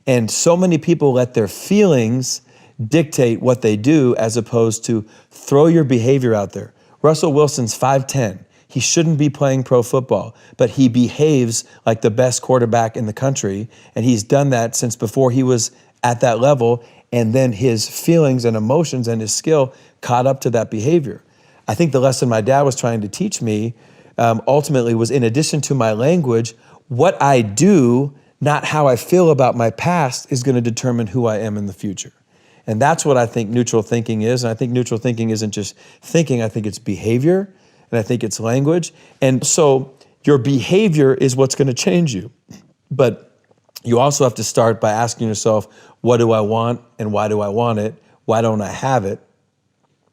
Speaker 14: And so many people let their feelings dictate what they do as opposed to throw your behavior out there. Russell Wilson's 5'10". He shouldn't be playing pro football, but he behaves like the best quarterback in the country, and he's done that since before he was at that level, and then his feelings and emotions and his skill caught up to that behavior. I think the lesson my dad was trying to teach me ultimately was, in addition to my language, what I do, not how I feel about my past, is going to determine who I am in the future. And that's what I think neutral thinking is, and I think neutral thinking isn't just thinking, I think it's behavior, and I think it's language. And so your behavior is what's going to change you. But you also have to start by asking yourself, what do I want and why do I want it? Why don't I have it?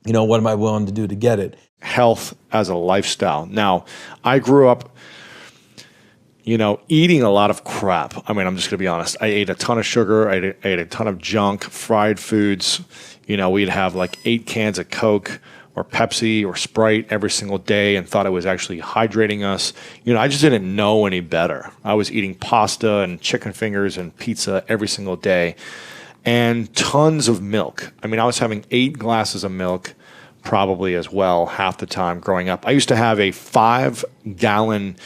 Speaker 14: What am I willing to do to get it?
Speaker 15: Health as a lifestyle. Now, I grew up, eating a lot of crap. I mean, I'm just going to be honest. I ate a ton of sugar. I ate a ton of junk, fried foods. We'd have like 8 cans of Coke or Pepsi or Sprite every single day and thought it was actually hydrating us. I just didn't know any better. I was eating pasta and chicken fingers and pizza every single day and tons of milk. I mean, I was having 8 glasses of milk probably as well half the time growing up. I used to have a 5-gallon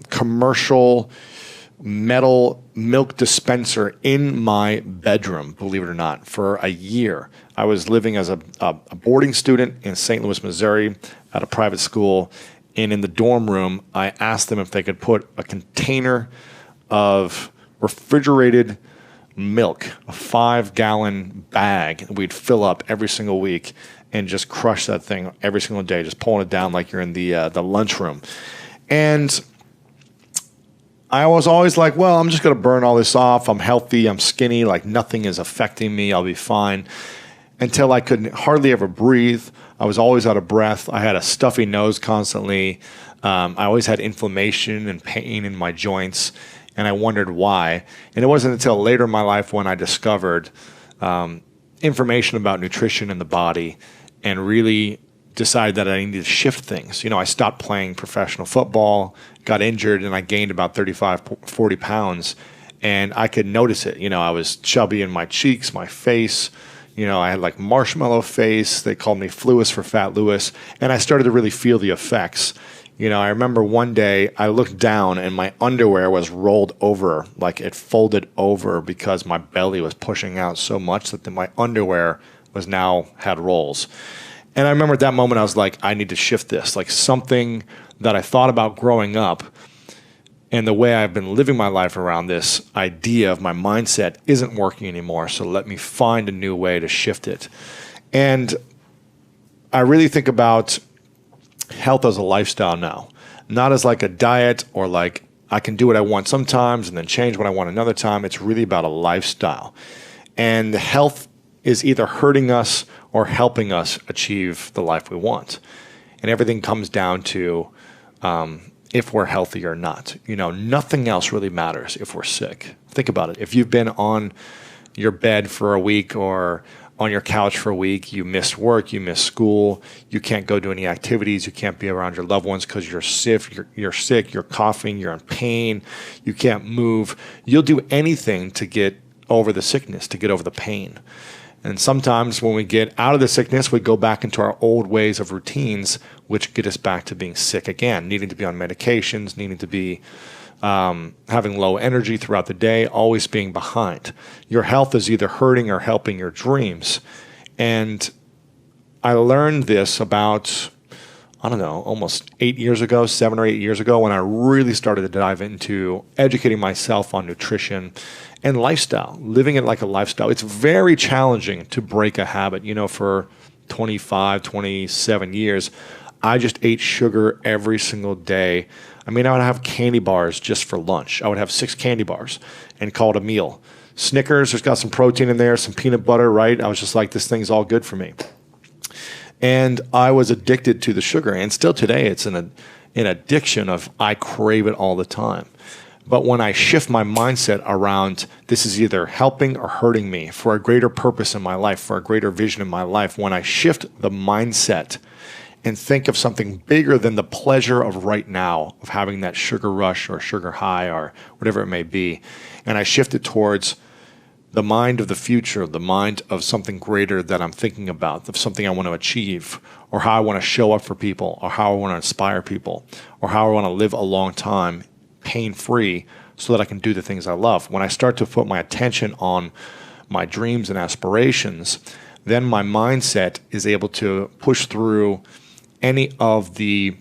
Speaker 15: commercial metal milk dispenser in my bedroom, believe it or not, for a year. I was living as a boarding student in St. Louis, Missouri at a private school, and in the dorm room, I asked them if they could put a container of refrigerated milk, a 5-gallon bag that we'd fill up every single week and just crush that thing every single day, just pulling it down like you're in the lunchroom. And I was always like, well, I'm just going to burn all this off. I'm healthy. I'm skinny. Like nothing is affecting me. I'll be fine. Until I could hardly ever breathe. I was always out of breath. I had a stuffy nose constantly. I always had inflammation and pain in my joints. And I wondered why. And it wasn't until later in my life when I discovered information about nutrition in the body and really decided that I needed to shift things. I stopped playing professional football, got injured, and I gained about 35, 40 pounds. And I could notice it. I was chubby in my cheeks, my face. I had like marshmallow face. They called me Fluis for Fat Louis. And I started to really feel the effects. I remember one day I looked down and my underwear was rolled over, like it folded over because my belly was pushing out so much that my underwear was now had rolls. And I remember at that moment I was like, I need to shift this. Like something that I thought about growing up and the way I've been living my life around this idea of my mindset isn't working anymore. So let me find a new way to shift it. And I really think about health as a lifestyle now, not as like a diet or like I can do what I want sometimes and then change what I want another time. It's really about a lifestyle. And health is either hurting us or helping us achieve the life we want. And everything comes down to if we're healthy or not. Nothing else really matters if we're sick. Think about it. If you've been on your bed for a week or on your couch for a week, you missed work, you missed school, you can't go do any activities, you can't be around your loved ones because you're sick, you're coughing, you're in pain, you can't move. You'll do anything to get over the sickness, to get over the pain. And sometimes when we get out of the sickness, we go back into our old ways of routines, which get us back to being sick again, needing to be on medications, needing to be having low energy throughout the day, always being behind. Your health is either hurting or helping your dreams. And I learned this about, almost 8 years ago, 7 or 8 years ago, when I really started to dive into educating myself on nutrition and lifestyle, living it like a lifestyle. It's very challenging to break a habit. For 25, 27 years, I just ate sugar every single day. I would have candy bars just for lunch. I would have 6 candy bars and call it a meal. Snickers, there's got some protein in there, some peanut butter, right? I was just like, this thing's all good for me. And I was addicted to the sugar. And still today, it's an addiction of I crave it all the time. But when I shift my mindset around this is either helping or hurting me for a greater purpose in my life, for a greater vision in my life, when I shift the mindset and think of something bigger than the pleasure of right now, of having that sugar rush or sugar high or whatever it may be, and I shift it towards the mind of the future, the mind of something greater that I'm thinking about, of something I want to achieve, or how I want to show up for people, or how I want to inspire people, or how I want to live a long time pain-free so that I can do the things I love. When I start to put my attention on my dreams and aspirations, then my mindset is able to push through any of the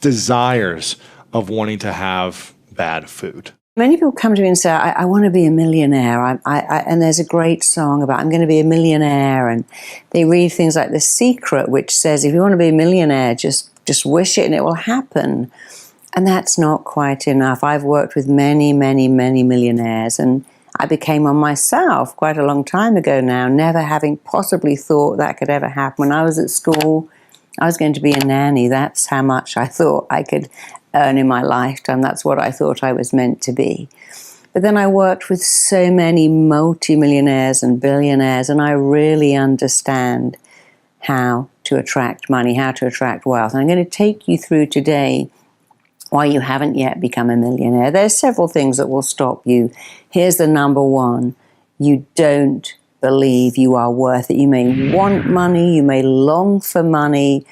Speaker 15: desires of wanting to have bad food.
Speaker 16: Many people come to me and say, I want to be a millionaire. And there's a great song about I'm going to be a millionaire. And they read things like The Secret, which says, if you want to be a millionaire, just wish it and it will happen. And that's not quite enough. I've worked with many, many, many millionaires, and I became one myself quite a long time ago now, never having possibly thought that could ever happen. When I was at school, I was going to be a nanny. That's how much I thought I could earn in my lifetime. That's what I thought I was meant to be. But then I worked with so many multimillionaires and billionaires, and I really understand how to attract money, how to attract wealth. And I'm going to take you through today why you haven't yet become a millionaire. There's several things that will stop you. Here's the number one. You don't believe you are worth it. You may want money, you may long for money,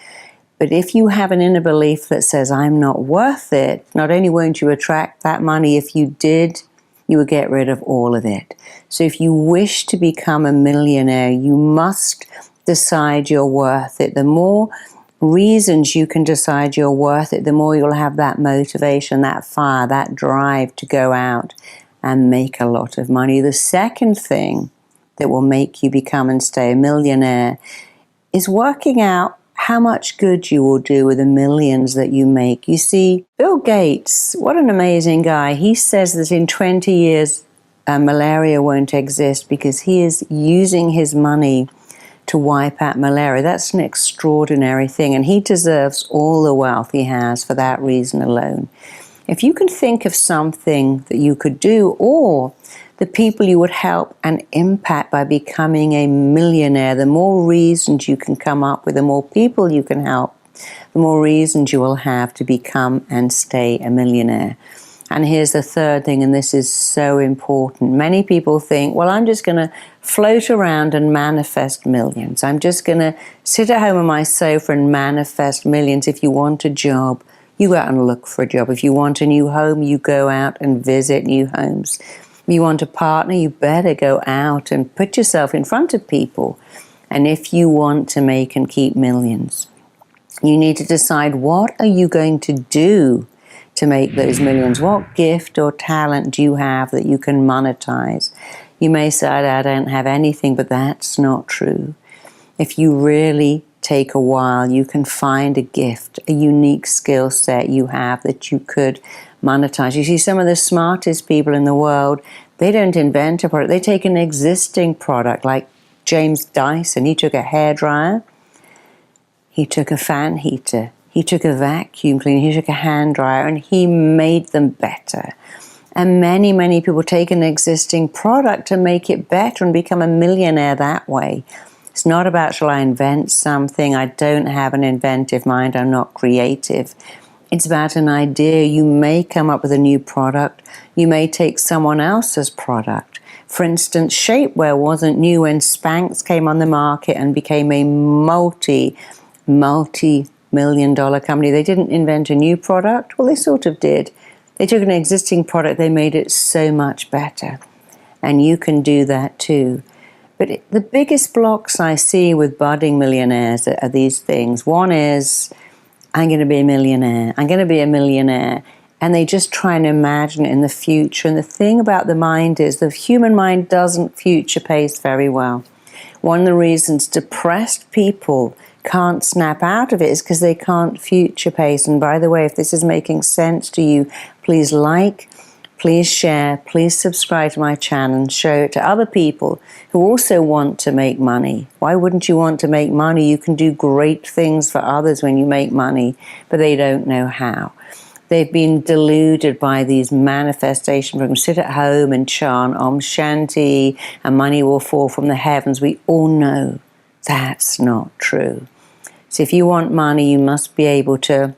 Speaker 16: but if you have an inner belief that says, I'm not worth it, not only won't you attract that money, if you did, you would get rid of all of it. So if you wish to become a millionaire, you must decide you're worth it. The more reasons you can decide you're worth it, the more you'll have that motivation, that fire, that drive to go out and make a lot of money. The second thing that will make you become and stay a millionaire is working out how much good you will do with the millions that you make. You see, Bill Gates, what an amazing guy. He says that in 20 years, malaria won't exist because he is using his money to wipe out malaria. That's an extraordinary thing, and he deserves all the wealth he has for that reason alone. If you can think of something that you could do, or the people you would help and impact by becoming a millionaire. The more reasons you can come up with, the more people you can help, the more reasons you will have to become and stay a millionaire. And here's the third thing, and this is so important. Many people think, well, I'm just going to float around and manifest millions. I'm just going to sit at home on my sofa and manifest millions. If you want a job, you go out and look for a job. If you want a new home, you go out and visit new homes. If you want a partner, you better go out and put yourself in front of people. And if you want to make and keep millions, you need to decide, what are you going to do to make those millions? What gift or talent do you have that you can monetize? You may say, I don't have anything, but that's not true. If you really take a while, you can find a gift, a unique skill set you have that you could monetize. You see, some of the smartest people in the world, they don't invent a product. They take an existing product, like James Dyson. He took a hairdryer, he took a fan heater, he took a vacuum cleaner, he took a hand dryer, and he made them better. And many, many people take an existing product to make it better and become a millionaire that way. It's not about, shall I invent something? I don't have an inventive mind. I'm not creative. It's about an idea. You may come up with a new product. You may take someone else's product. For instance, shapewear wasn't new when Spanx came on the market and became a multi-million-dollar company. They didn't invent a new product. Well, they sort of did. They took an existing product. They made it so much better. And you can do that too. But the biggest blocks I see with budding millionaires are these things. One is, I'm going to be a millionaire. I'm going to be a millionaire. And they just try and imagine it in the future. And the thing about the mind is the human mind doesn't future pace very well. One of the reasons depressed people can't snap out of it is because they can't future pace. And by the way, if this is making sense to you, please like, please share, please subscribe to my channel and show it to other people who also want to make money. Why wouldn't you want to make money? You can do great things for others when you make money, but they don't know how. They've been deluded by these manifestation programs. Sit at home and chant Om Shanti and money will fall from the heavens. We all know that's not true. So if you want money, you must be able to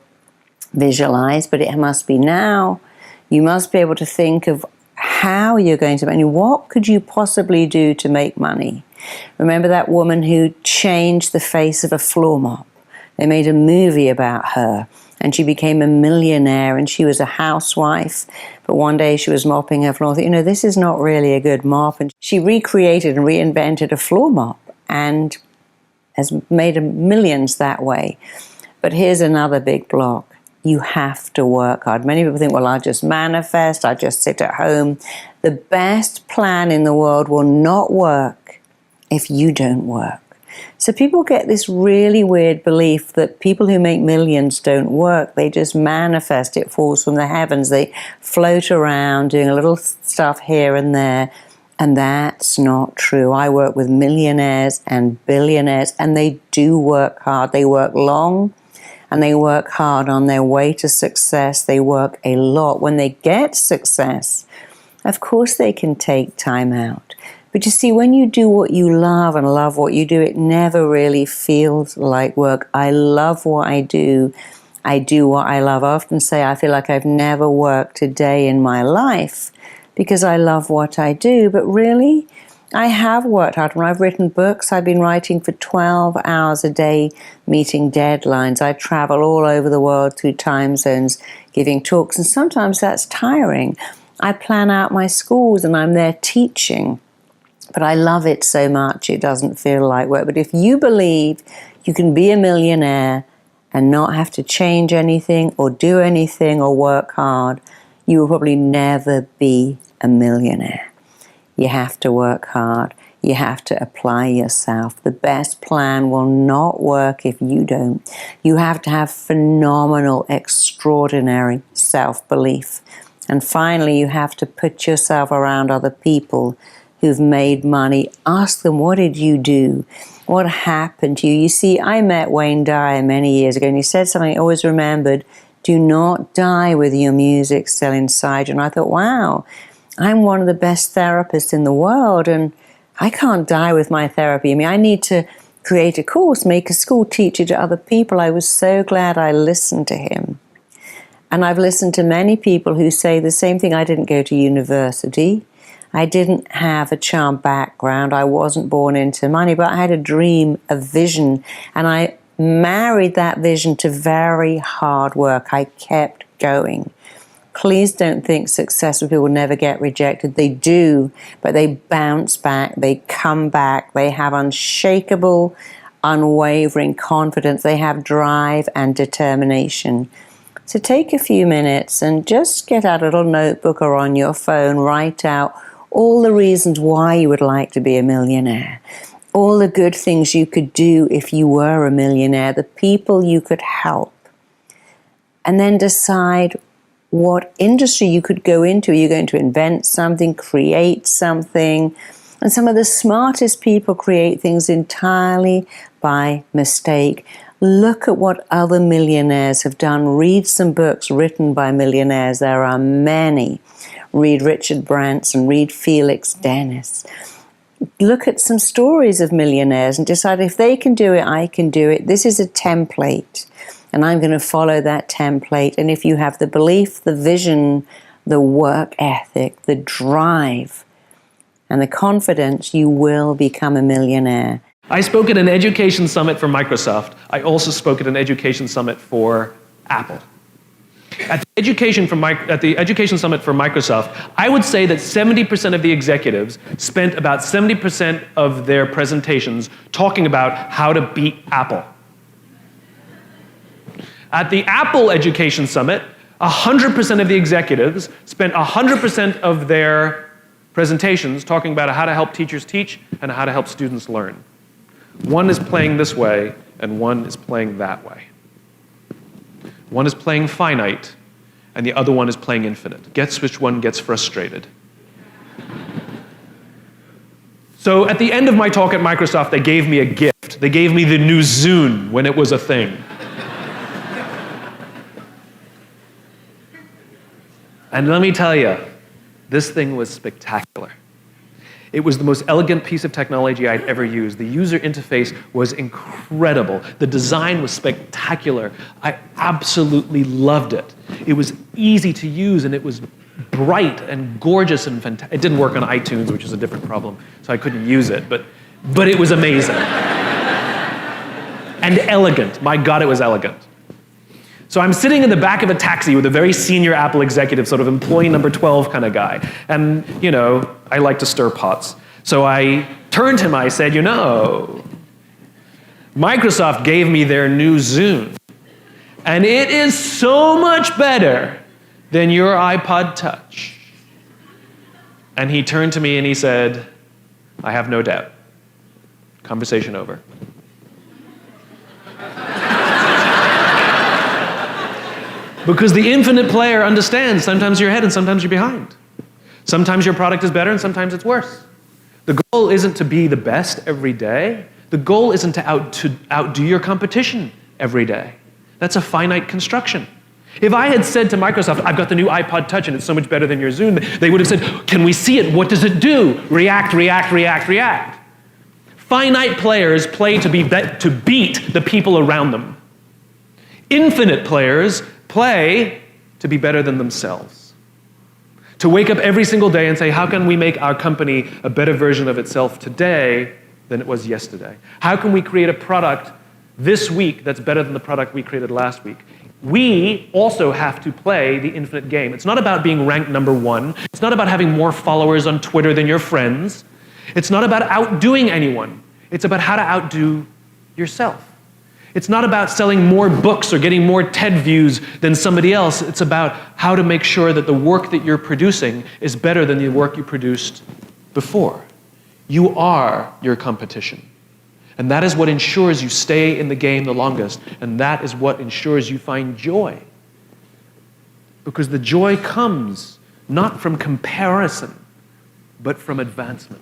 Speaker 16: visualize, but it must be now. You must be able to think of how you're going to make money. What could you possibly do to make money? Remember that woman who changed the face of a floor mop? They made a movie about her, and she became a millionaire, and she was a housewife. But one day she was mopping her floor and thought, you know, this is not really a good mop. And she recreated and reinvented a floor mop and has made millions that way. But here's another big block. You have to work hard. Many people think, well, I'll just manifest, I'll just sit at home. The best plan in the world will not work if you don't work. So people get this really weird belief that people who make millions don't work. They just manifest, it falls from the heavens. They float around doing a little stuff here and there. And that's not true. I work with millionaires and billionaires, and they do work hard. They work long, and they work hard on their way to success. They work a lot. When they get success, of course they can take time out. But you see, when you do what you love and love what you do, it never really feels like work. I love what I do. I do what I love. I often say I feel like I've never worked a day in my life because I love what I do. But really, I have worked hard. When I've written books, I've been writing for 12 hours a day, meeting deadlines. I travel all over the world through time zones, giving talks, and sometimes that's tiring. I plan out my schools and I'm there teaching, but I love it so much it doesn't feel like work. But if you believe you can be a millionaire and not have to change anything or do anything or work hard, you will probably never be a millionaire. You have to work hard. You have to apply yourself. The best plan will not work if you don't. You have to have phenomenal, extraordinary self-belief. And finally, you have to put yourself around other people who've made money. Ask them, what did you do? What happened to you? You see, I met Wayne Dyer many years ago, and he said something I always remembered: do not die with your music still inside you. And I thought, wow, I'm one of the best therapists in the world, and I can't die with my therapy. I mean, I need to create a course, make a school, teach it to other people. I was so glad I listened to him. And I've listened to many people who say the same thing. I didn't go to university. I didn't have a charm background. I wasn't born into money, but I had a dream, a vision, and I married that vision to very hard work. I kept going. Please don't think successful people never get rejected. They do, but they bounce back, they come back, they have unshakable, unwavering confidence, they have drive and determination. So take a few minutes and just get out a little notebook or on your phone, write out all the reasons why you would like to be a millionaire, all the good things you could do if you were a millionaire, the people you could help, and then decide what industry you could go into. Are you going to invent something, create something? And some of the smartest people create things entirely by mistake. Look at what other millionaires have done. Read some books written by millionaires. There are many. Read Richard Branson, read Felix Dennis. Look at some stories of millionaires and decide if they can do it, I can do it. This is a template, and I'm going to follow that template. And if you have the belief, the vision, the work ethic, the drive, and the confidence, you will become a millionaire.
Speaker 17: I spoke at an education summit for Microsoft. I also spoke at an education summit for Apple. At the education summit for Microsoft, I would say that 70% of the executives spent about 70% of their presentations talking about how to beat Apple. At the Apple Education Summit, 100% of the executives spent 100% of their presentations talking about how to help teachers teach and how to help students learn. One is playing this way, and one is playing that way. One is playing finite, and the other one is playing infinite. Guess which one gets frustrated? So at the end of my talk at Microsoft, they gave me a gift. They gave me the new Zune when it was a thing. And let me tell you, this thing was spectacular. It was the most elegant piece of technology I'd ever used. The user interface was incredible. The design was spectacular. I absolutely loved it. It was easy to use, and it was bright and gorgeous and fantastic. It didn't work on iTunes, which is a different problem, so I couldn't use it, but it was amazing. And elegant. My God, it was elegant. So I'm sitting in the back of a taxi with a very senior Apple executive, sort of employee number 12 kind of guy. And, you know, I like to stir pots. So I turned to him, I said, you know, Microsoft gave me their new Zune. And it is so much better than your iPod Touch. And he turned to me and he said, I have no doubt. Conversation over. Because the infinite player understands sometimes you're ahead and sometimes you're behind. Sometimes your product is better and sometimes it's worse. The goal isn't to be the best every day. The goal isn't to outdo your competition every day. That's a finite construction. If I had said to Microsoft, I've got the new iPod Touch and it's so much better than your Zune, they would have said, can we see it? What does it do? React, react, react, react. Finite players play to beat the people around them. Infinite players play to be better than themselves. To wake up every single day and say, how can we make our company a better version of itself today than it was yesterday? How can we create a product this week that's better than the product we created last week? We also have to play the infinite game. It's not about being ranked number one. It's not about having more followers on Twitter than your friends. It's not about outdoing anyone. It's about how to outdo yourself. It's not about selling more books or getting more TED views than somebody else. It's about how to make sure that the work that you're producing is better than the work you produced before. You are your competition. And that is what ensures you stay in the game the longest. And that is what ensures you find joy. Because the joy comes not from comparison, but from advancement.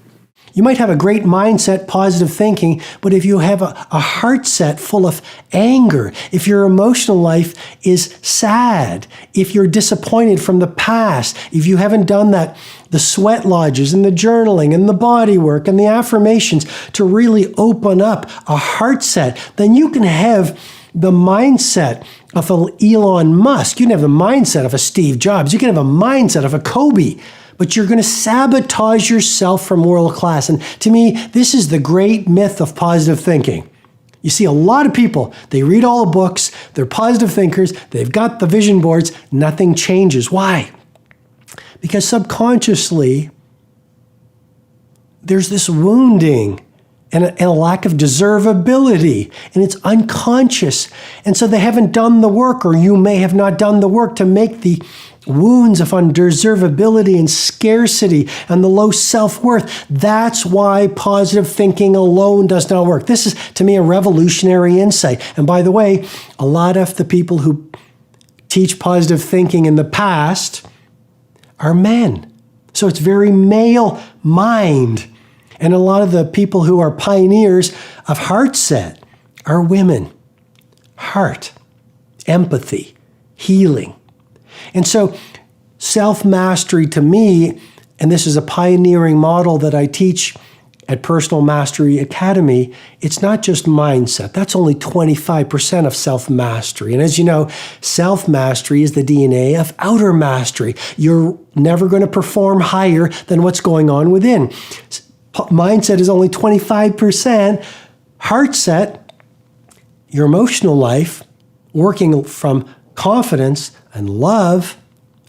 Speaker 18: You might have a great mindset, positive thinking, but if you have a heart set full of anger, if your emotional life is sad, if you're disappointed from the past, if you haven't done the sweat lodges and the journaling and the body work and the affirmations to really open up a heart set, then you can have the mindset of an Elon Musk. You can have the mindset of a Steve Jobs. You can have a mindset of a Kobe. But you're going to sabotage yourself from world class. And to me, this is the great myth of positive thinking. You see a lot of people, they read all the books, they're positive thinkers, they've got the vision boards, nothing changes. Why? Because subconsciously, there's this wounding and a lack of deservability, and it's unconscious. And so they haven't done the work, or you may have not done the work to make the wounds of undeservability and scarcity and the low self-worth. That's why positive thinking alone does not work. This is, to me, a revolutionary insight. And by the way, a lot of the people who teach positive thinking in the past are men. So it's very male mind. And a lot of the people who are pioneers of heart set are women. Heart, empathy, healing. And so self-mastery to me, and this is a pioneering model that I teach at Personal Mastery Academy, it's not just mindset. That's only 25% of self-mastery. And as you know, self-mastery is the DNA of outer mastery. You're never going to perform higher than what's going on within. Mindset is only 25%. Heart set, your emotional life, working from confidence and love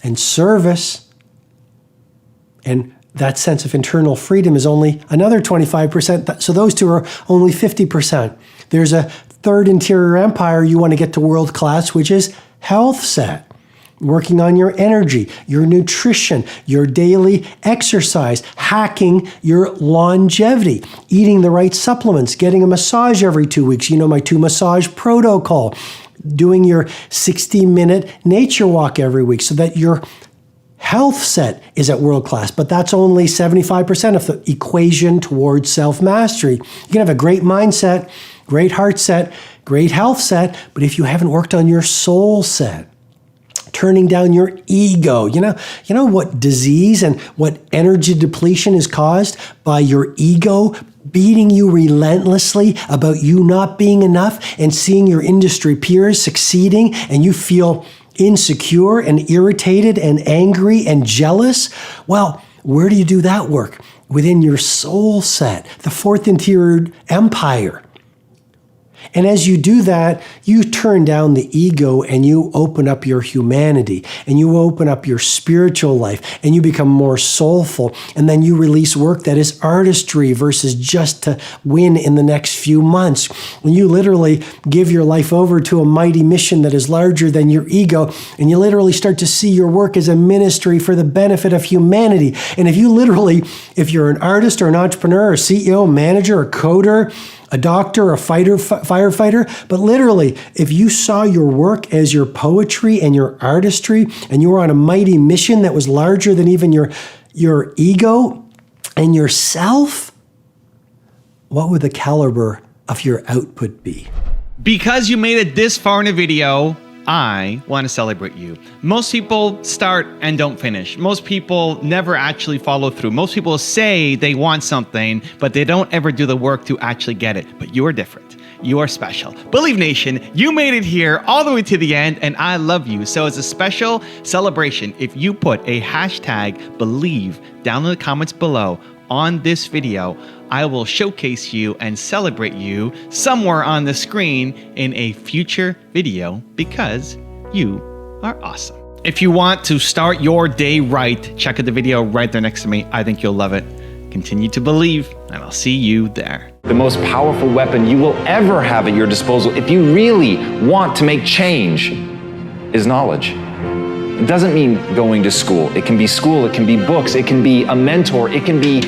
Speaker 18: and service, and that sense of internal freedom is only another 25%. So those two are only 50%. There's a third interior empire you want to get to world class, which is health set. Working on your energy, your nutrition, your daily exercise, hacking your longevity, eating the right supplements, getting a massage every 2 weeks. You know my 2 massage protocol, doing your 60-minute nature walk every week so that your health set is at world class. But that's only 75% of the equation towards self-mastery. You can have a great mindset, great heart set, great health set, but if you haven't worked on your soul set, turning down your ego. You know what disease and what energy depletion is caused by your ego beating you relentlessly about you not being enough and seeing your industry peers succeeding, and you feel insecure and irritated and angry and jealous? Well, where do you do that work? Within your soul set, the fourth interior empire. And as you do that, you turn down the ego and you open up your humanity and you open up your spiritual life and you become more soulful. And then you release work that is artistry versus just to win in the next few months. When you literally give your life over to a mighty mission that is larger than your ego, and you literally start to see your work as a ministry for the benefit of humanity. And if you're an artist or an entrepreneur or CEO, manager, or coder, a doctor, a firefighter, but literally, if you saw your work as your poetry and your artistry, and you were on a mighty mission that was larger than even your ego and yourself, what would the caliber of your output be?
Speaker 11: Because you made it this far in a video, I want to celebrate you. Most people start and don't finish. Most people never actually follow through. Most people say they want something, but they don't ever do the work to actually get it. But you are different. You are special. Believe Nation, you made it here all the way to the end, and I love you. So as a special celebration, if you put a hashtag believe down in the comments below on this video, I will showcase you and celebrate you somewhere on the screen in a future video because you are awesome. If you want to start your day right, check out the video right there next to me. I think you'll love it. Continue to believe, and I'll see you there.
Speaker 1: The most powerful weapon you will ever have at your disposal if you really want to make change is knowledge. It doesn't mean going to school. It can be school, it can be books, it can be a mentor, it can be